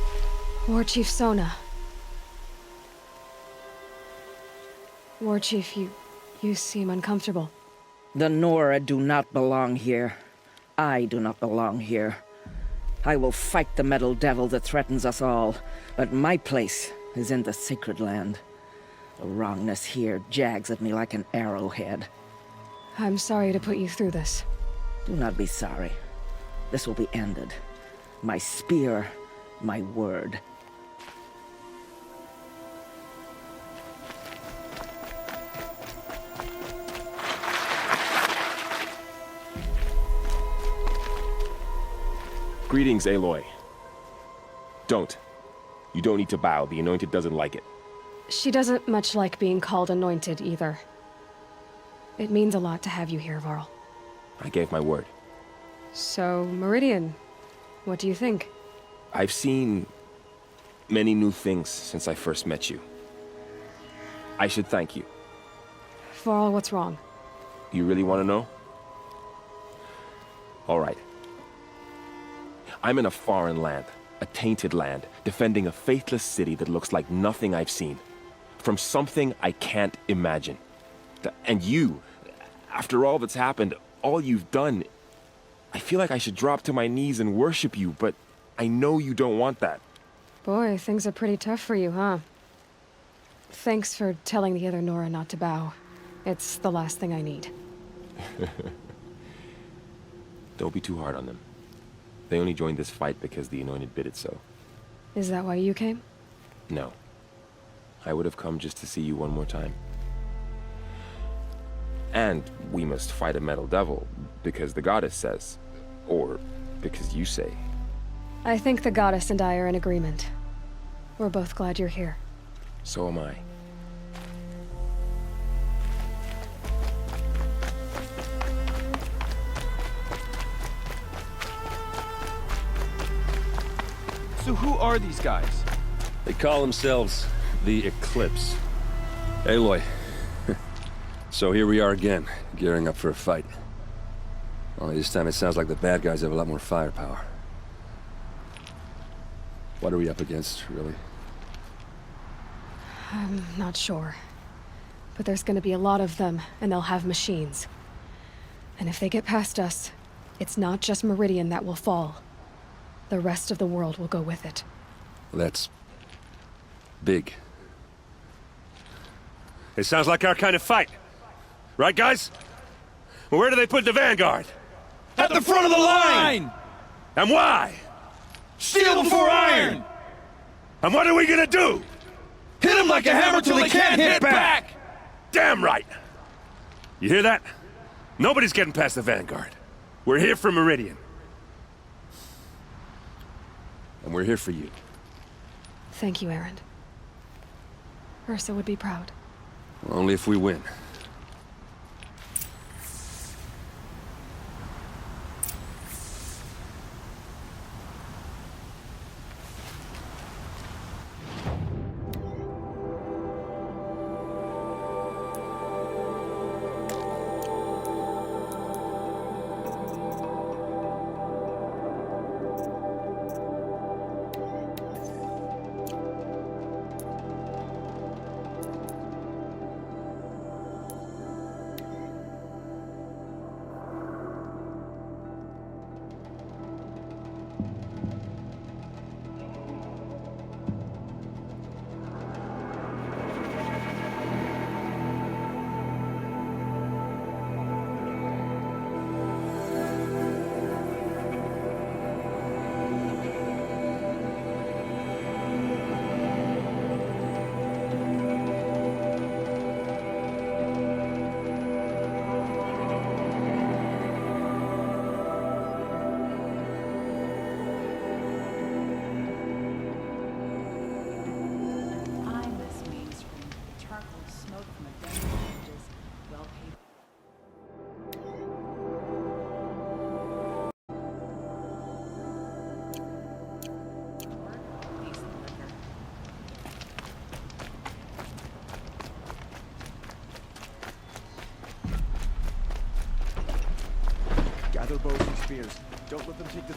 War Chief Sona. War Chief, you seem uncomfortable. The Nora do not belong here. I do not belong here. I will fight the metal devil that threatens us all, but my place is in the sacred land. The wrongness here jags at me like an arrowhead. I'm sorry to put you through this. Do not be sorry. This will be ended. My spear, my word. Greetings, Aloy. Don't. You don't need to bow. The Anointed doesn't like it. She doesn't much like being called Anointed, either. It means a lot to have you here, Varl. I gave my word. So, Meridian, what do you think? I've seen many new things since I first met you. I should thank you. Varl, what's wrong? You really want to know? All right. I'm in a foreign land, a tainted land, defending a faithless city that looks like nothing I've seen. From something I can't imagine. And you, after all that's happened, all you've done, I feel like I should drop to my knees and worship you, but I know you don't want that. Boy, things are pretty tough for you, huh? Thanks for telling the other Nora not to bow. It's the last thing I need. Don't be too hard on them. They only joined this fight because the Anointed bid it so. Is that why you came? No. I would have come just to see you one more time. And we must fight a metal devil, because the goddess says. Or because you say. I think the goddess and I are in agreement. We're both glad you're here. So am I. So who are these guys? They call themselves the Eclipse. Aloy. So here we are again, gearing up for a fight. Only this time it sounds like the bad guys have a lot more firepower. What are we up against, really? I'm not sure. But there's gonna be a lot of them, and they'll have machines. And if they get past us, it's not just Meridian that will fall. The rest of the world will go with it. That's big. It sounds like our kind of fight. Right, guys? Where do they put the Vanguard? At the front of the line! And why? Steel before iron! And what are we gonna do? Hit them like a hammer till they can't hit back! Damn right! You hear that? Nobody's getting past the Vanguard. We're here for Meridian. And we're here for you. Thank you, Erend. Ursa would be proud. Only if we win. Gather bows and spears. Don't let them take the...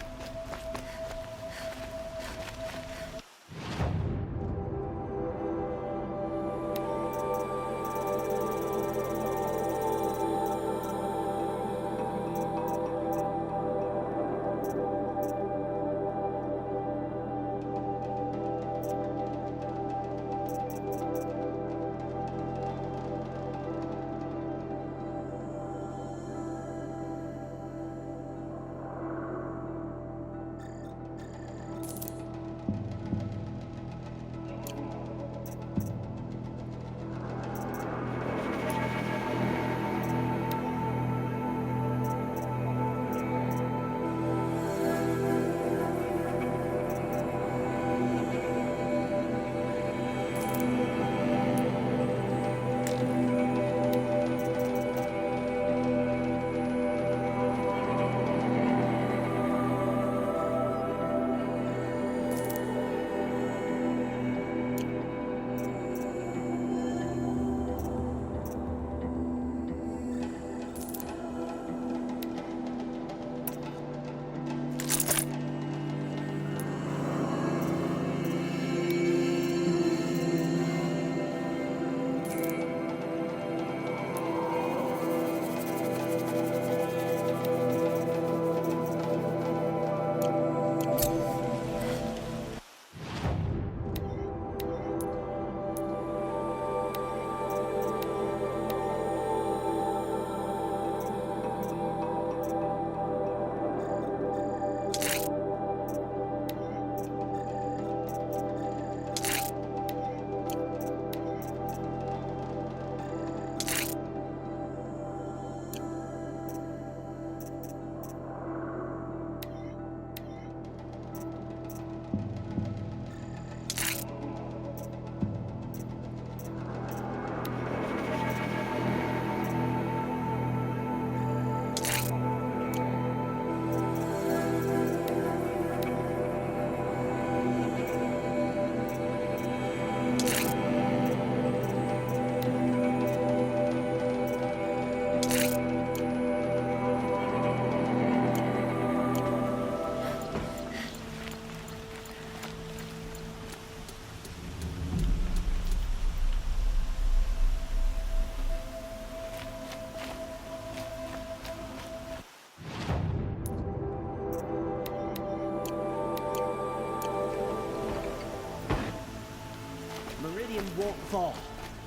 Won't fall.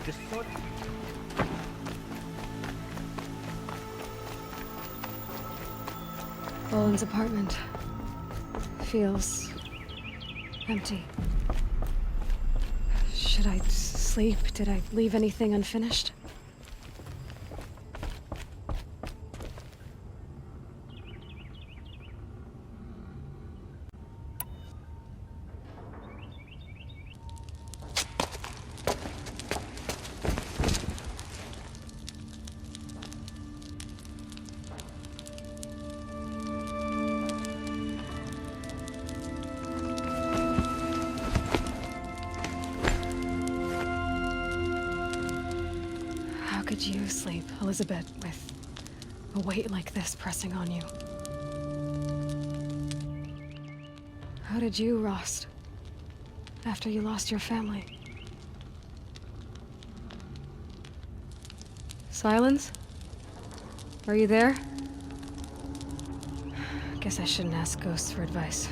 Just sort. Boland's apartment feels empty. Should I sleep? Did I leave anything unfinished? How could you sleep, Elizabeth, with a weight like this pressing on you? How did you, Rost, after you lost your family? Silence? Are you there? Guess I shouldn't ask ghosts for advice.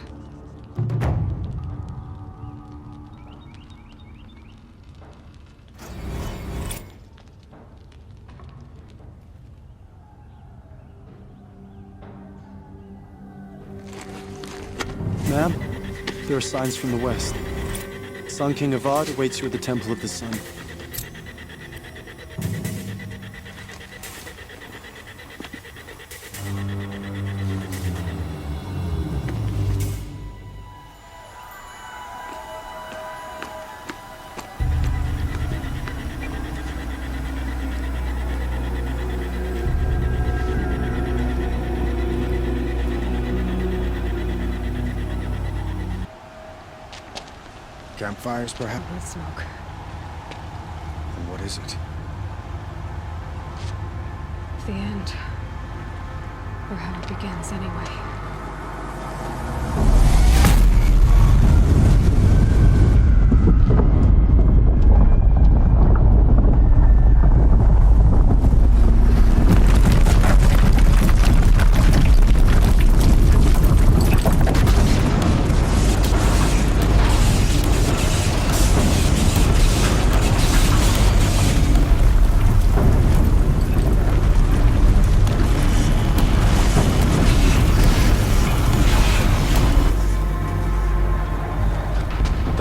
Ma'am, there are signs from the west. Sun King Avad awaits you at the Temple of the Sun. Campfires, perhaps? With smoke. And what is it? The end. Or how it begins, anyway.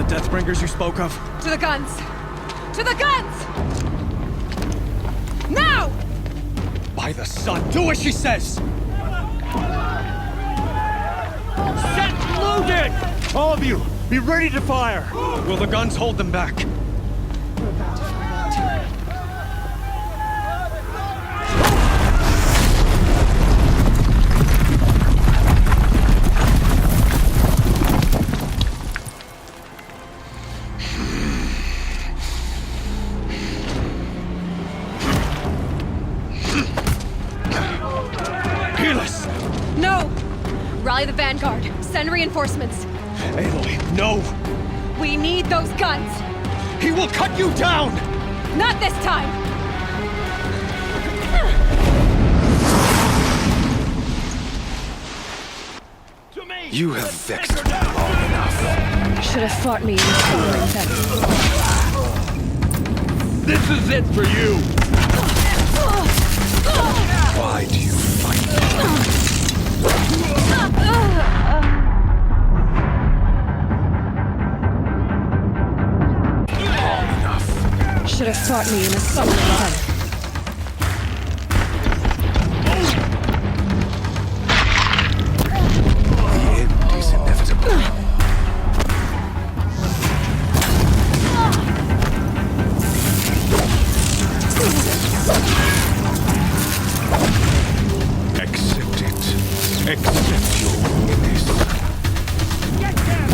Deathbringers you spoke of? To the guns! To the guns! Now! By the sun, do as she says! Set loaded! All of you, be ready to fire! Will the guns hold them back? We're about to find out. No! Rally the vanguard. Send reinforcements. Aloy, no! We need those guns! He will cut you down! Not this time! You have vexed me long enough. Should have fought me in the coloring then. This is it for you! Why do you fight? Long enough. Should have fought me in a summer then. The end is inevitable. Accept it. Accept your weakness. Get down!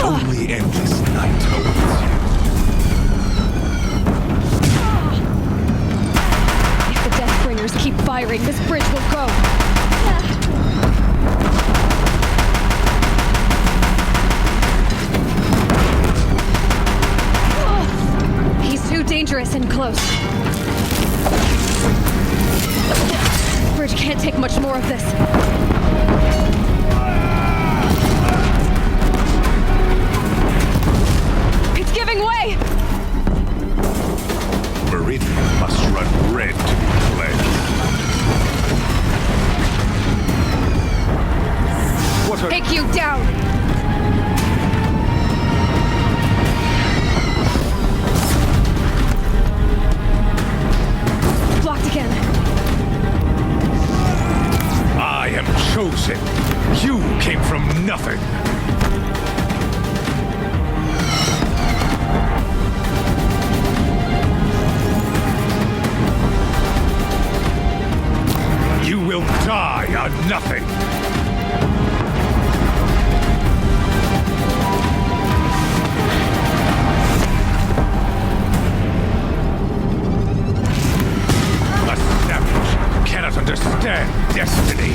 Only endless night awaits you. If the Deathbringers keep firing, this bridge will go. He's too dangerous and close. Bridge can't take much more of this. It's giving way! Meridian must run red to be cleansed. Take you down! Blocked again. I am chosen. You came from nothing. You will die on nothing. A savage cannot understand destiny.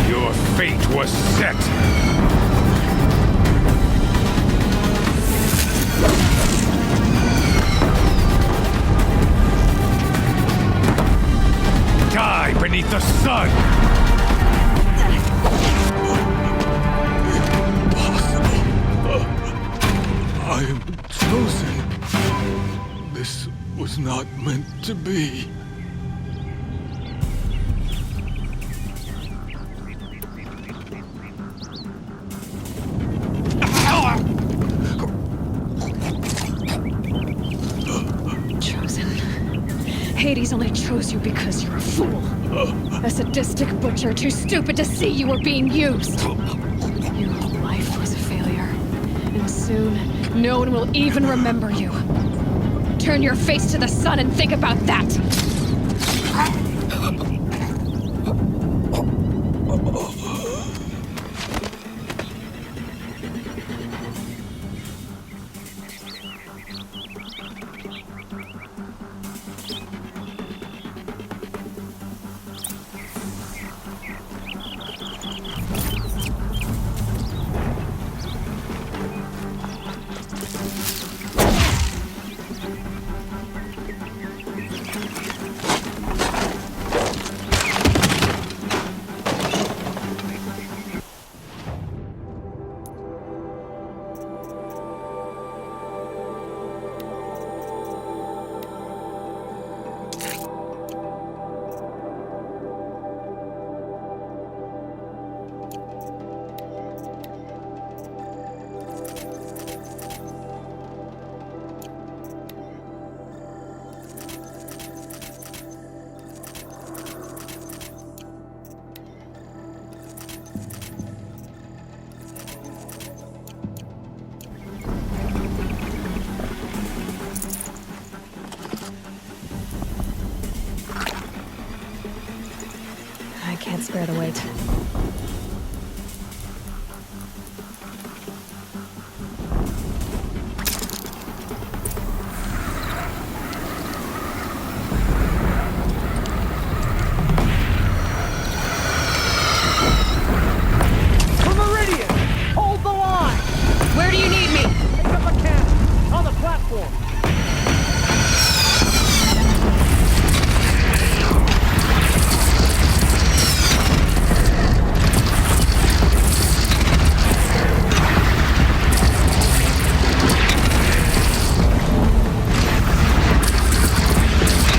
Your fate was set. Die beneath the sun! I am chosen. This was not meant to be. Chosen. Hades only chose you because you're a fool. A sadistic butcher too stupid to see you were being used. Your whole life was a failure. And soon, no one will even remember you. Turn your face to the sun and think about that! I can't spare the weight. Where do you need me? Pick up a cannon on the platform.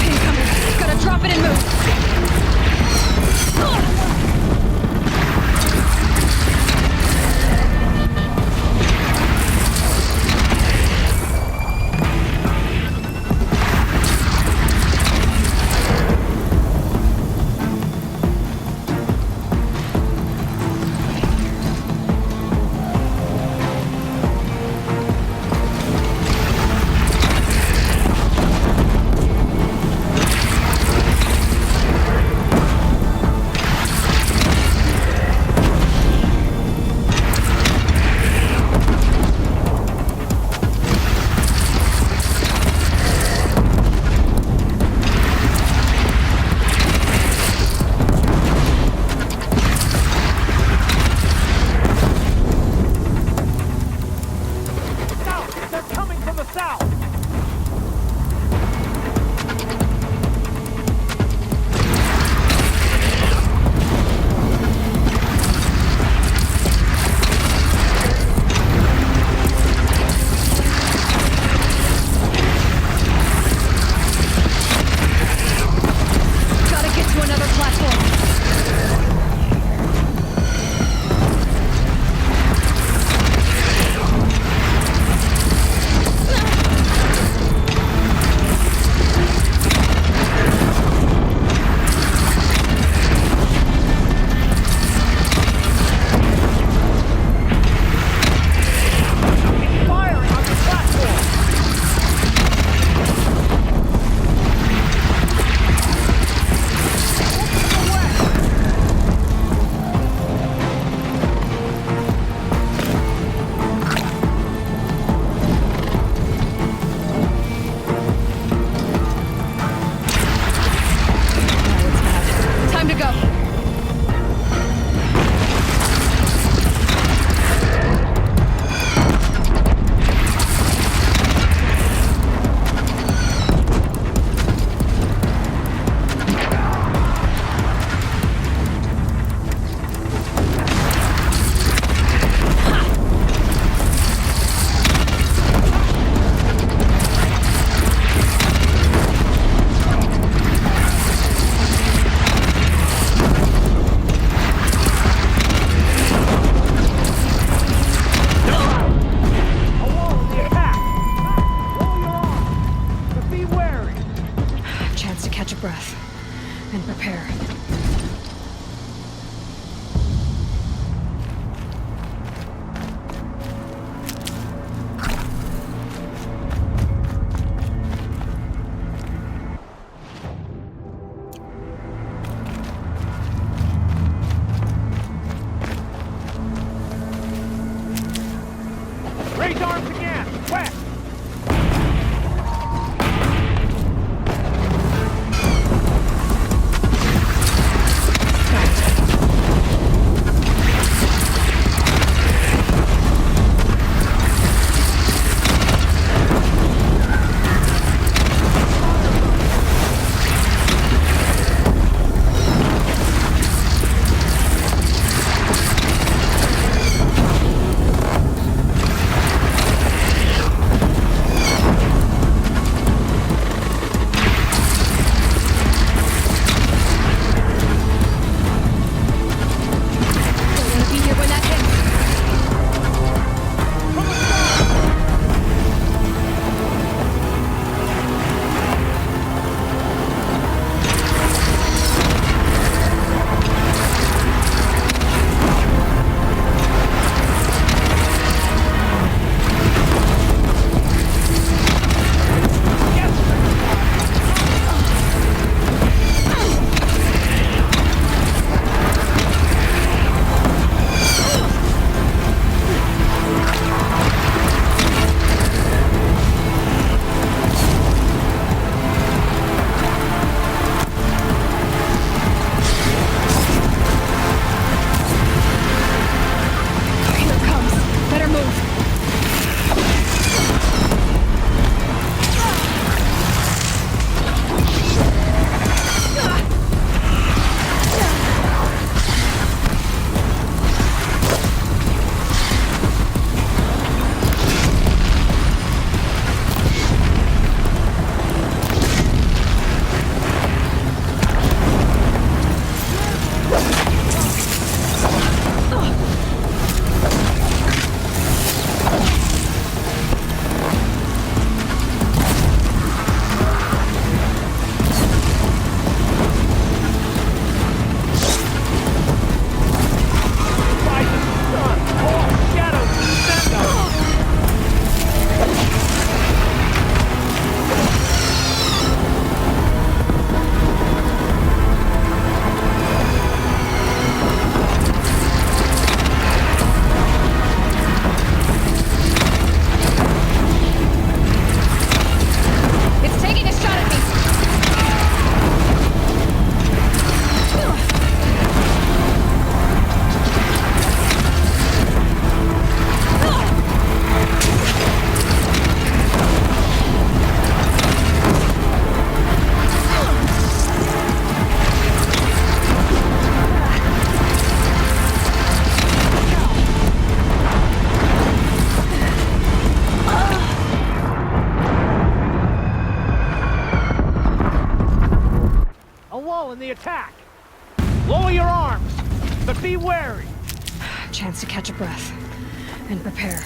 Incoming. Gotta drop it and move. the attack. Lower your arms, but be wary. Chance to catch a breath and prepare.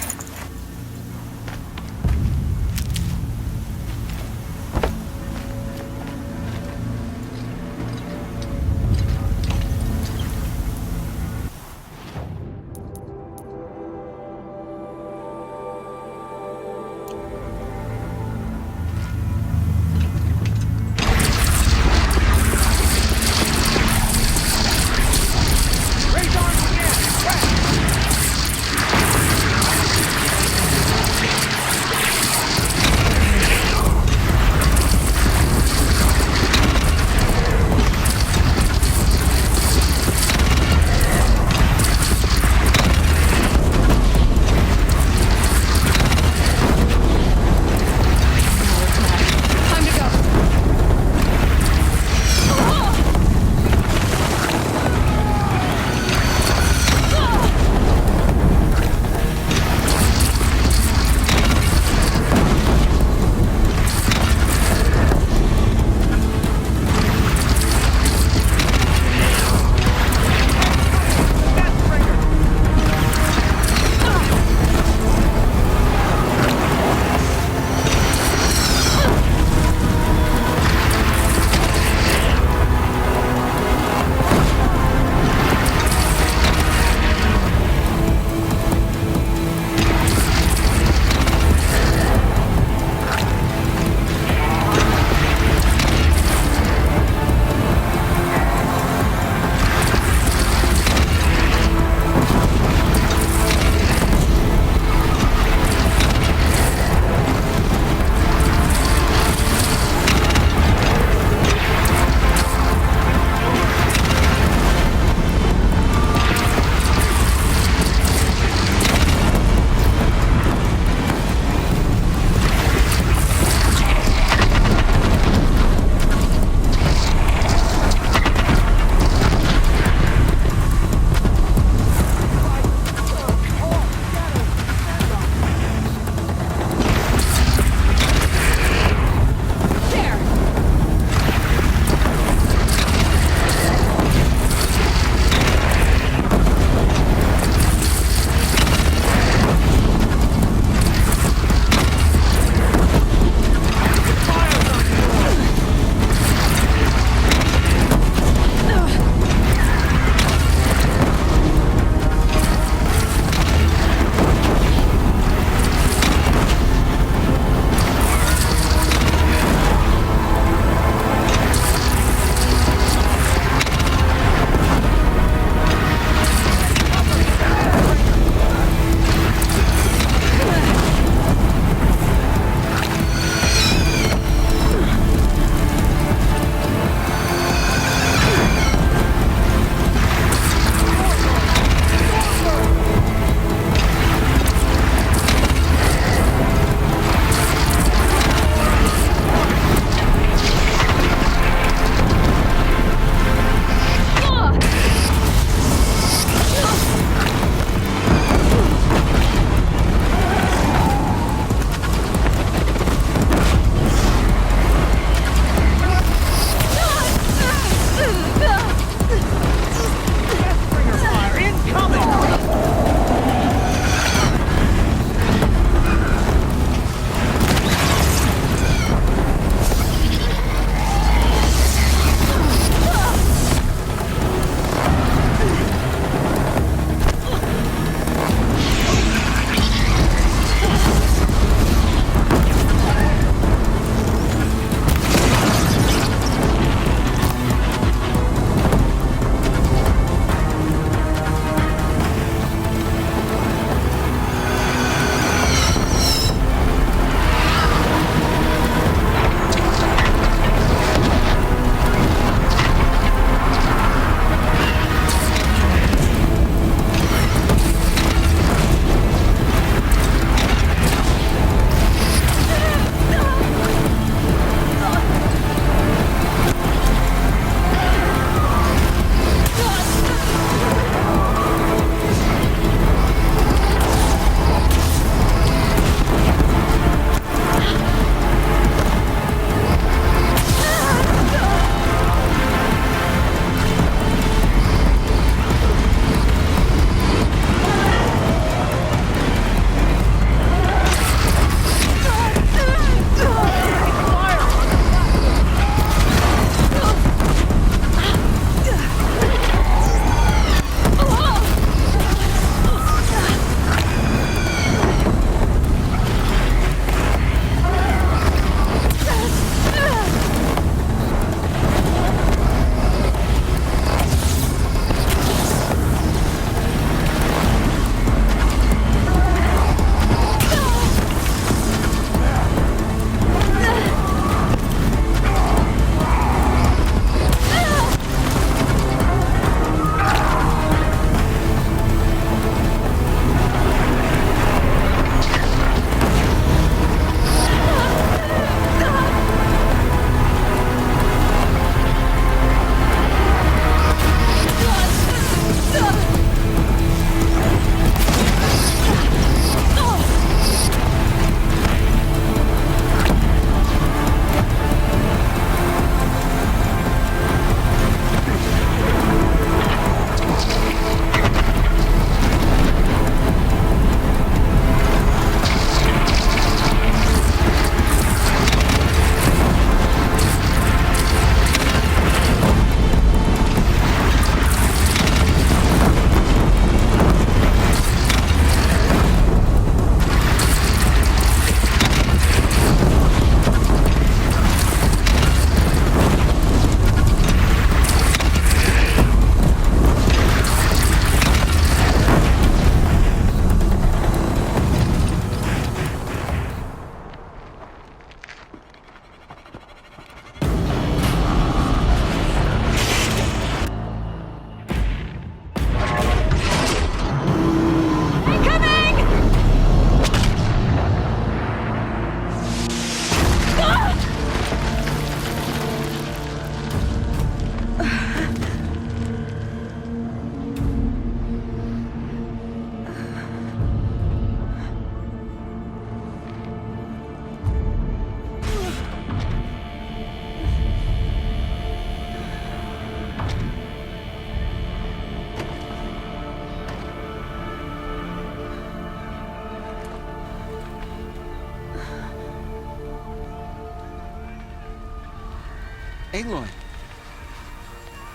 Aloy!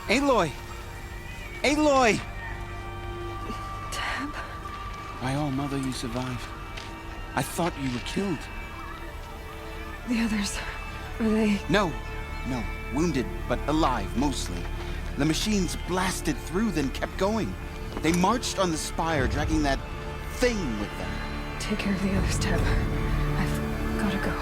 Aloy! Aloy! Tab? My all-mother, you survived. I thought you were killed. The others, are they... No. Wounded, but alive, mostly. The machines blasted through, then kept going. They marched on the spire, dragging that thing with them. Take care of the others, Tab. I've gotta go.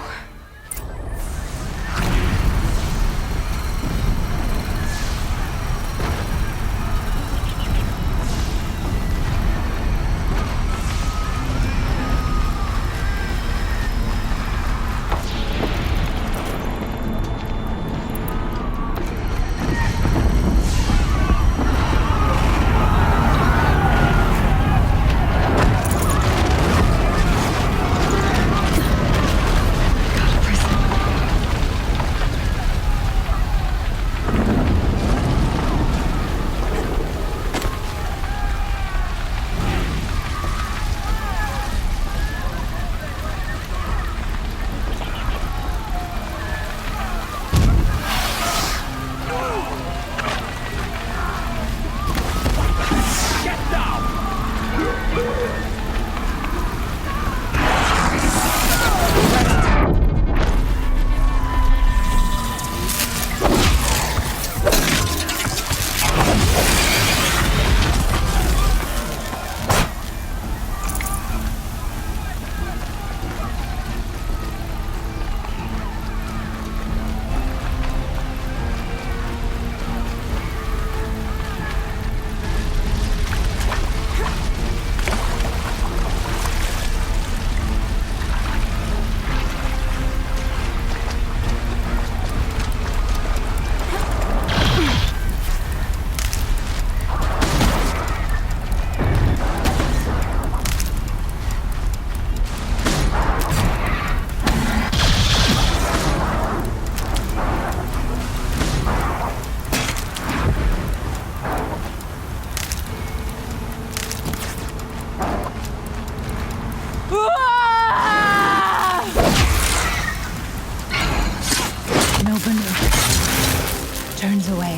Turns away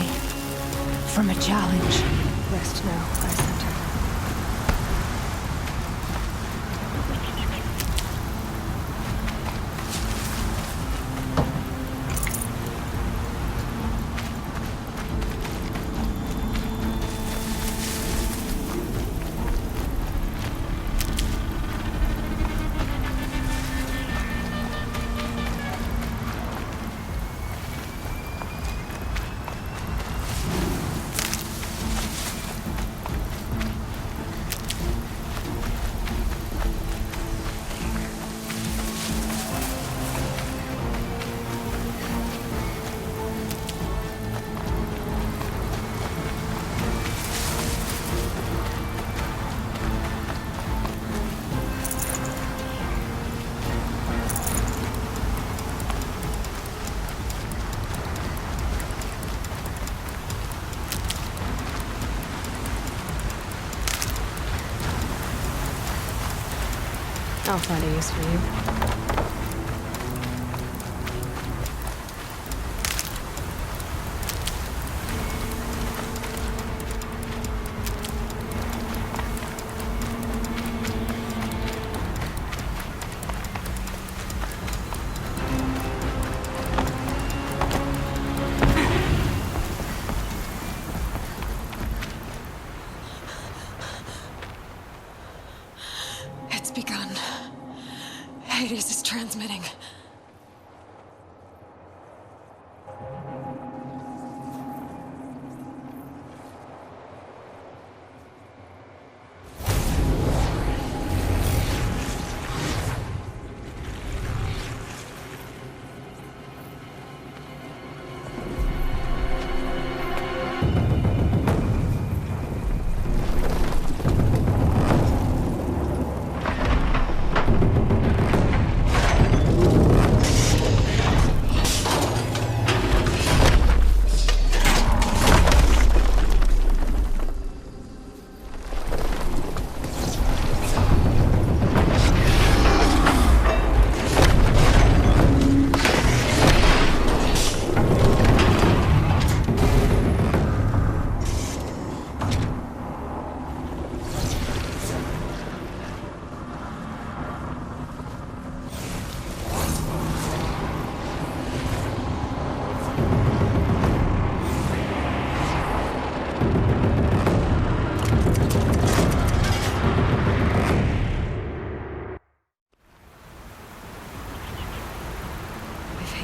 from a challenge. Rest now, I sent her. I'll find a use for you. It's begun. Hades is transmitting.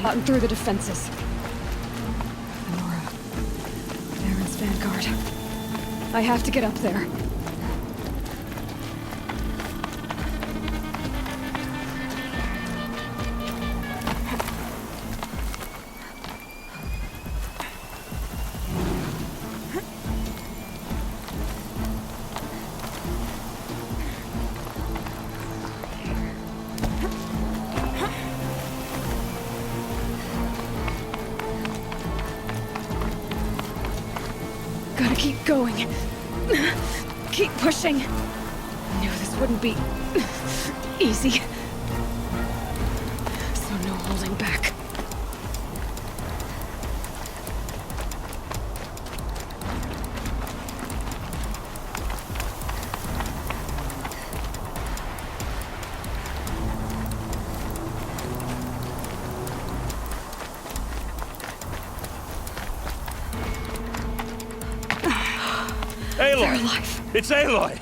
out and through the defenses. Nora. Baron's vanguard. I have to get up there. Gotta keep going. Keep pushing. I knew this wouldn't be easy. So no holding back. Aloy! It's Aloy!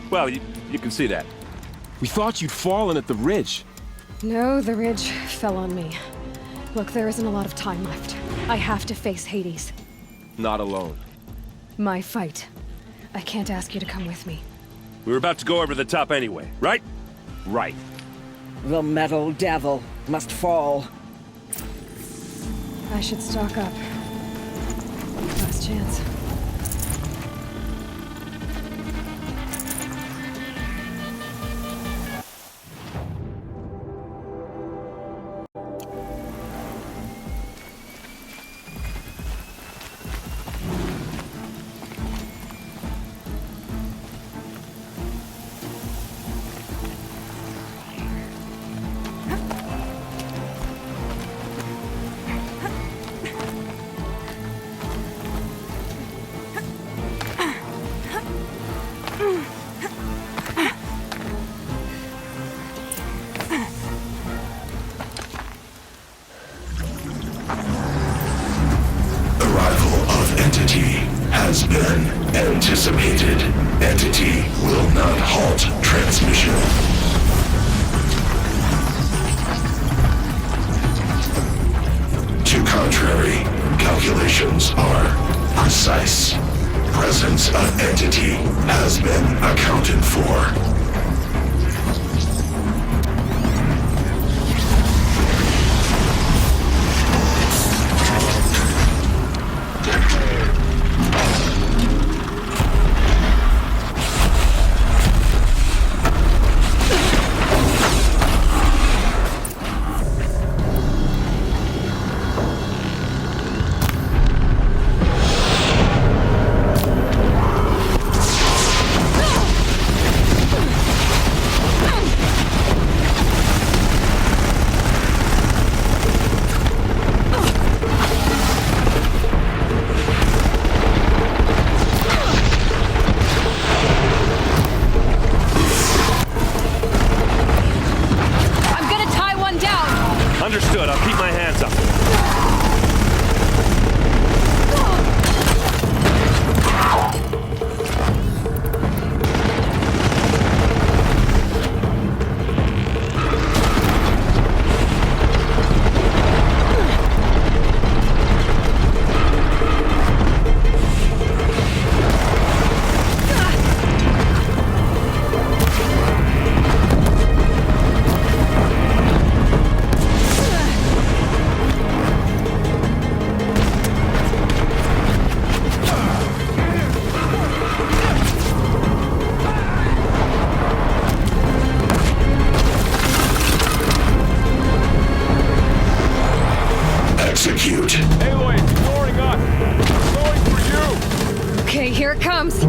Well, you can see that. We thought you'd fallen at the ridge. No, the ridge fell on me. Look, there isn't a lot of time left. I have to face Hades. Not alone. My fight. I can't ask you to come with me. We were about to go over the top anyway, right? Right. The metal devil must fall. I should stock up. Last chance. Has been anticipated. Entity will not halt transmission. To contrary, calculations are precise. Presence of entity has been accounted for. Understood. I'll keep my hands up. Execute. Aloy, ignoring us. Going for you. Okay, here it comes.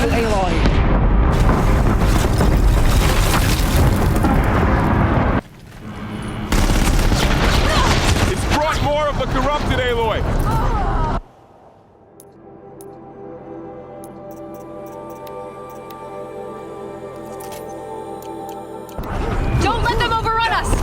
on you, Aloy! It's brought more of the corrupted, Aloy! Don't let them overrun us!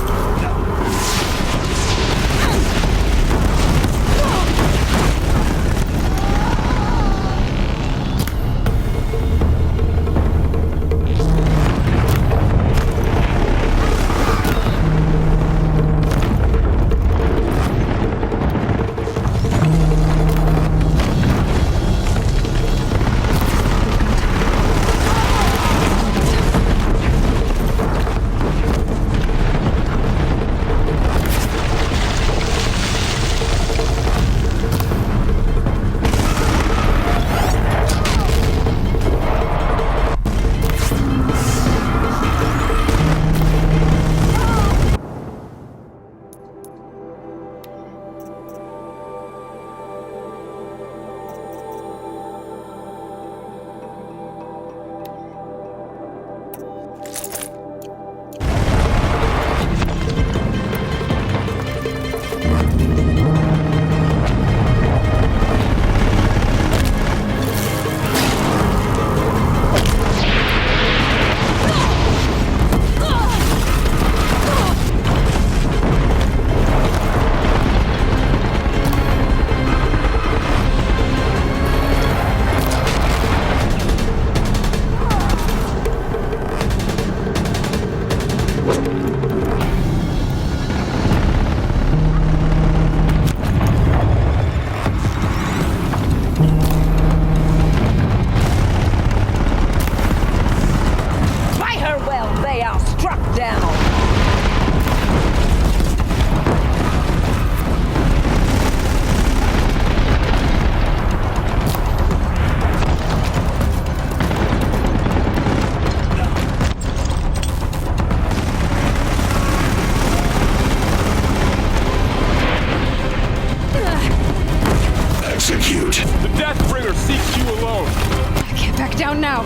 Down now!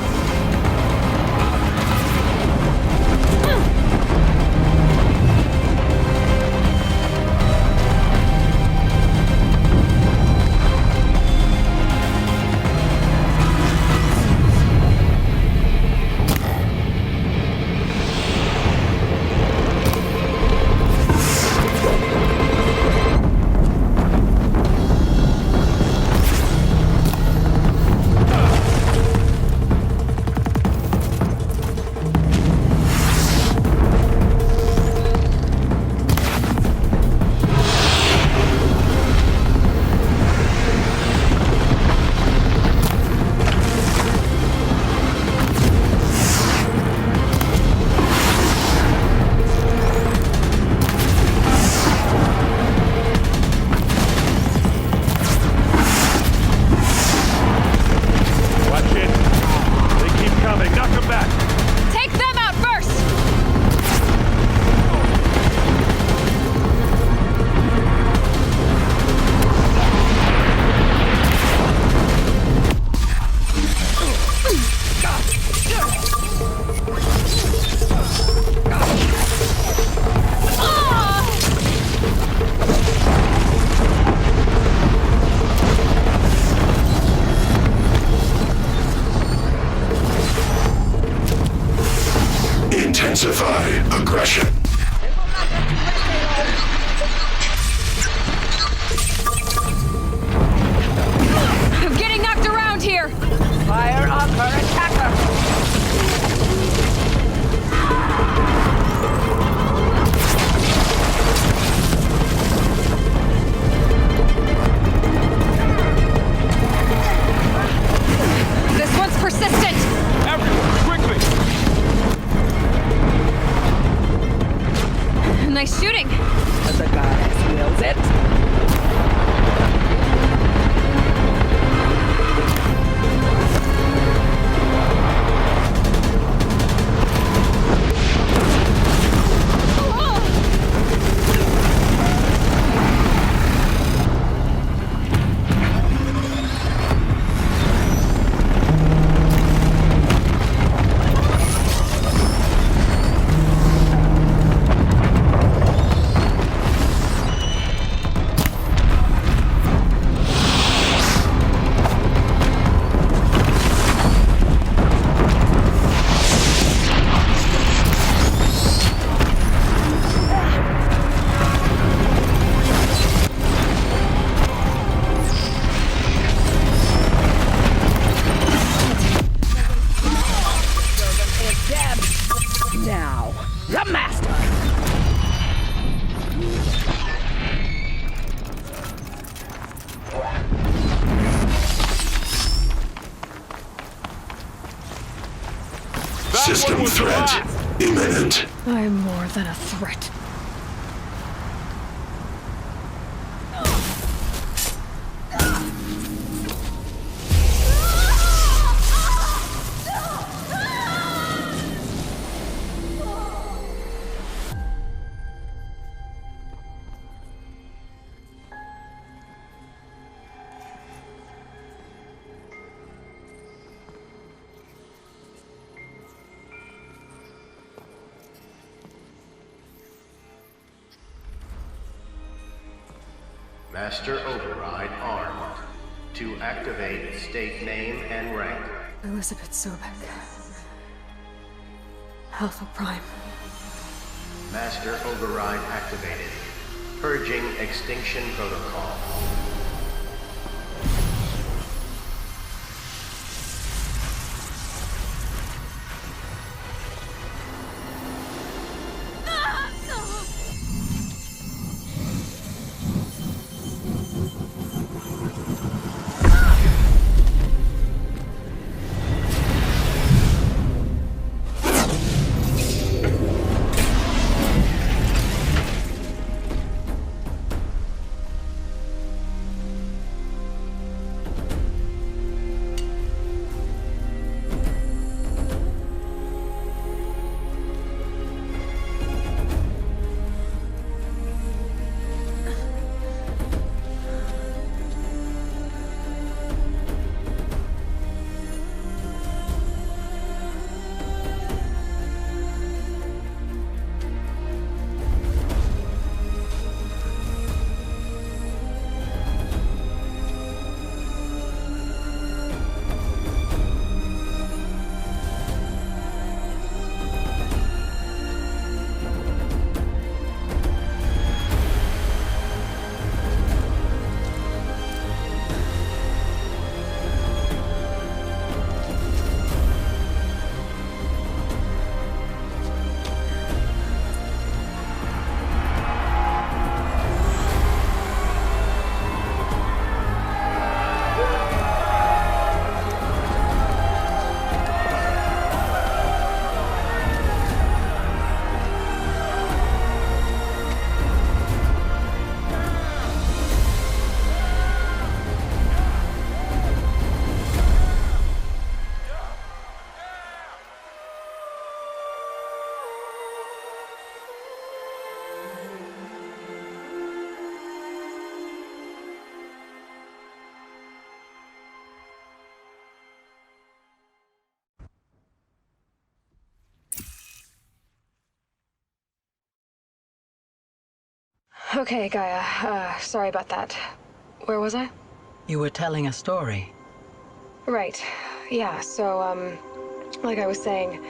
Intensify aggression. I'm getting knocked around here! Fire on her attacker! This one's persistent! Everyone, quickly! Nice shooting! The goddess wills it. System threat imminent. I'm more than a threat. Master Override armed. To activate, state name and rank. Elizabeth Sobek. Alpha Prime. Master Override activated. Purging extinction protocol. Okay, Gaia. Sorry about that. Where was I? You were telling a story. Right. Yeah, so, like I was saying,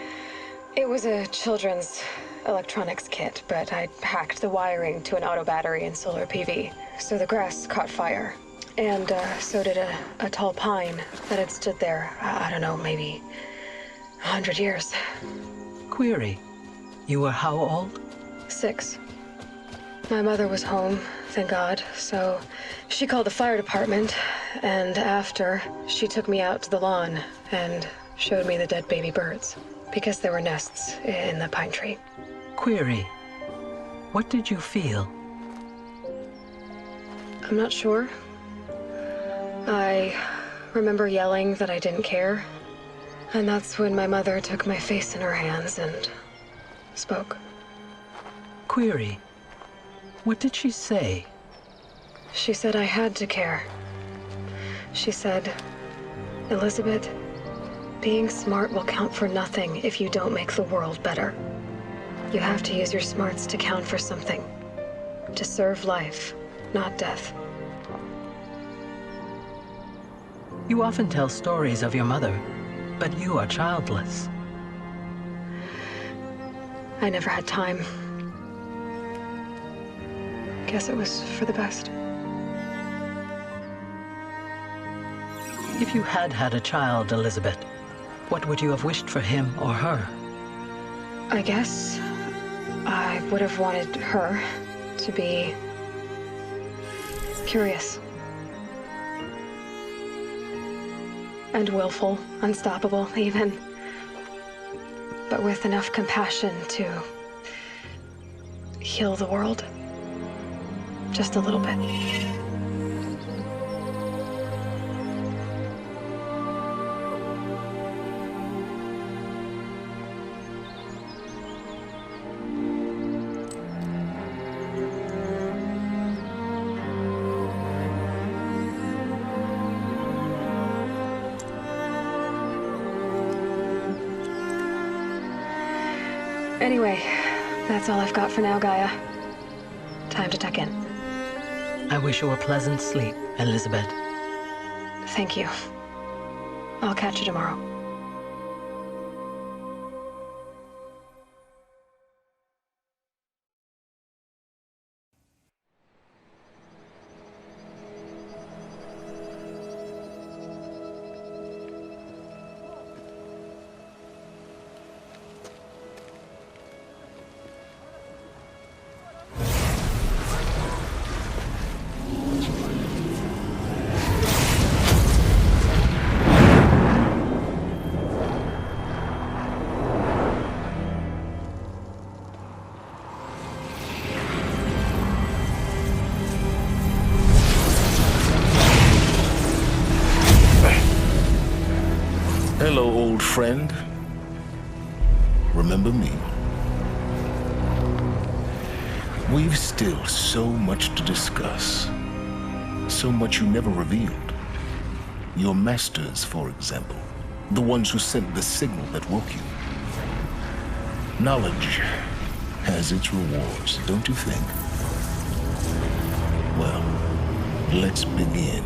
it was a children's electronics kit, but I hacked the wiring to an auto battery and solar PV. So the grass caught fire. And, so did a tall pine that had stood there, I don't know, maybe 100 years. Query. You were how old? 6. My mother was home, thank God, so she called the fire department, and after, she took me out to the lawn and showed me the dead baby birds, because there were nests in the pine tree. Query. What did you feel? I'm not sure. I remember yelling that I didn't care, and that's when my mother took my face in her hands and spoke. Query. What did she say? She said I had to care. She said, Elizabeth, being smart will count for nothing if you don't make the world better. You have to use your smarts to count for something. To serve life, not death. You often tell stories of your mother, but you are childless. I never had time. Guess it was for the best. If you had had a child, Elizabeth, what would you have wished for him or her? I guess I would have wanted her to be curious. And willful, unstoppable, even. but with enough compassion to heal the world. Just a little bit. Anyway, that's all I've got for now, Gaia. Time to tuck in. I wish you a pleasant sleep, Elizabeth. Thank you. I'll catch you tomorrow. Hello, old friend. Remember me? We've still so much to discuss. So much you never revealed. Your masters, for example. The ones who sent the signal that woke you. Knowledge has its rewards, don't you think? Well, let's begin.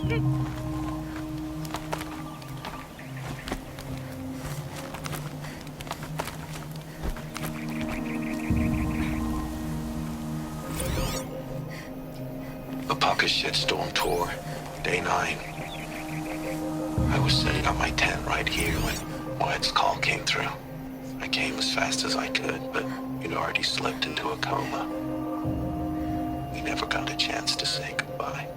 Apaka's shitstorm tour, day 9. I was setting up my tent right here when Wyatt's call came through. I came as fast as I could, but you'd already slipped into a coma. We never got a chance to say goodbye.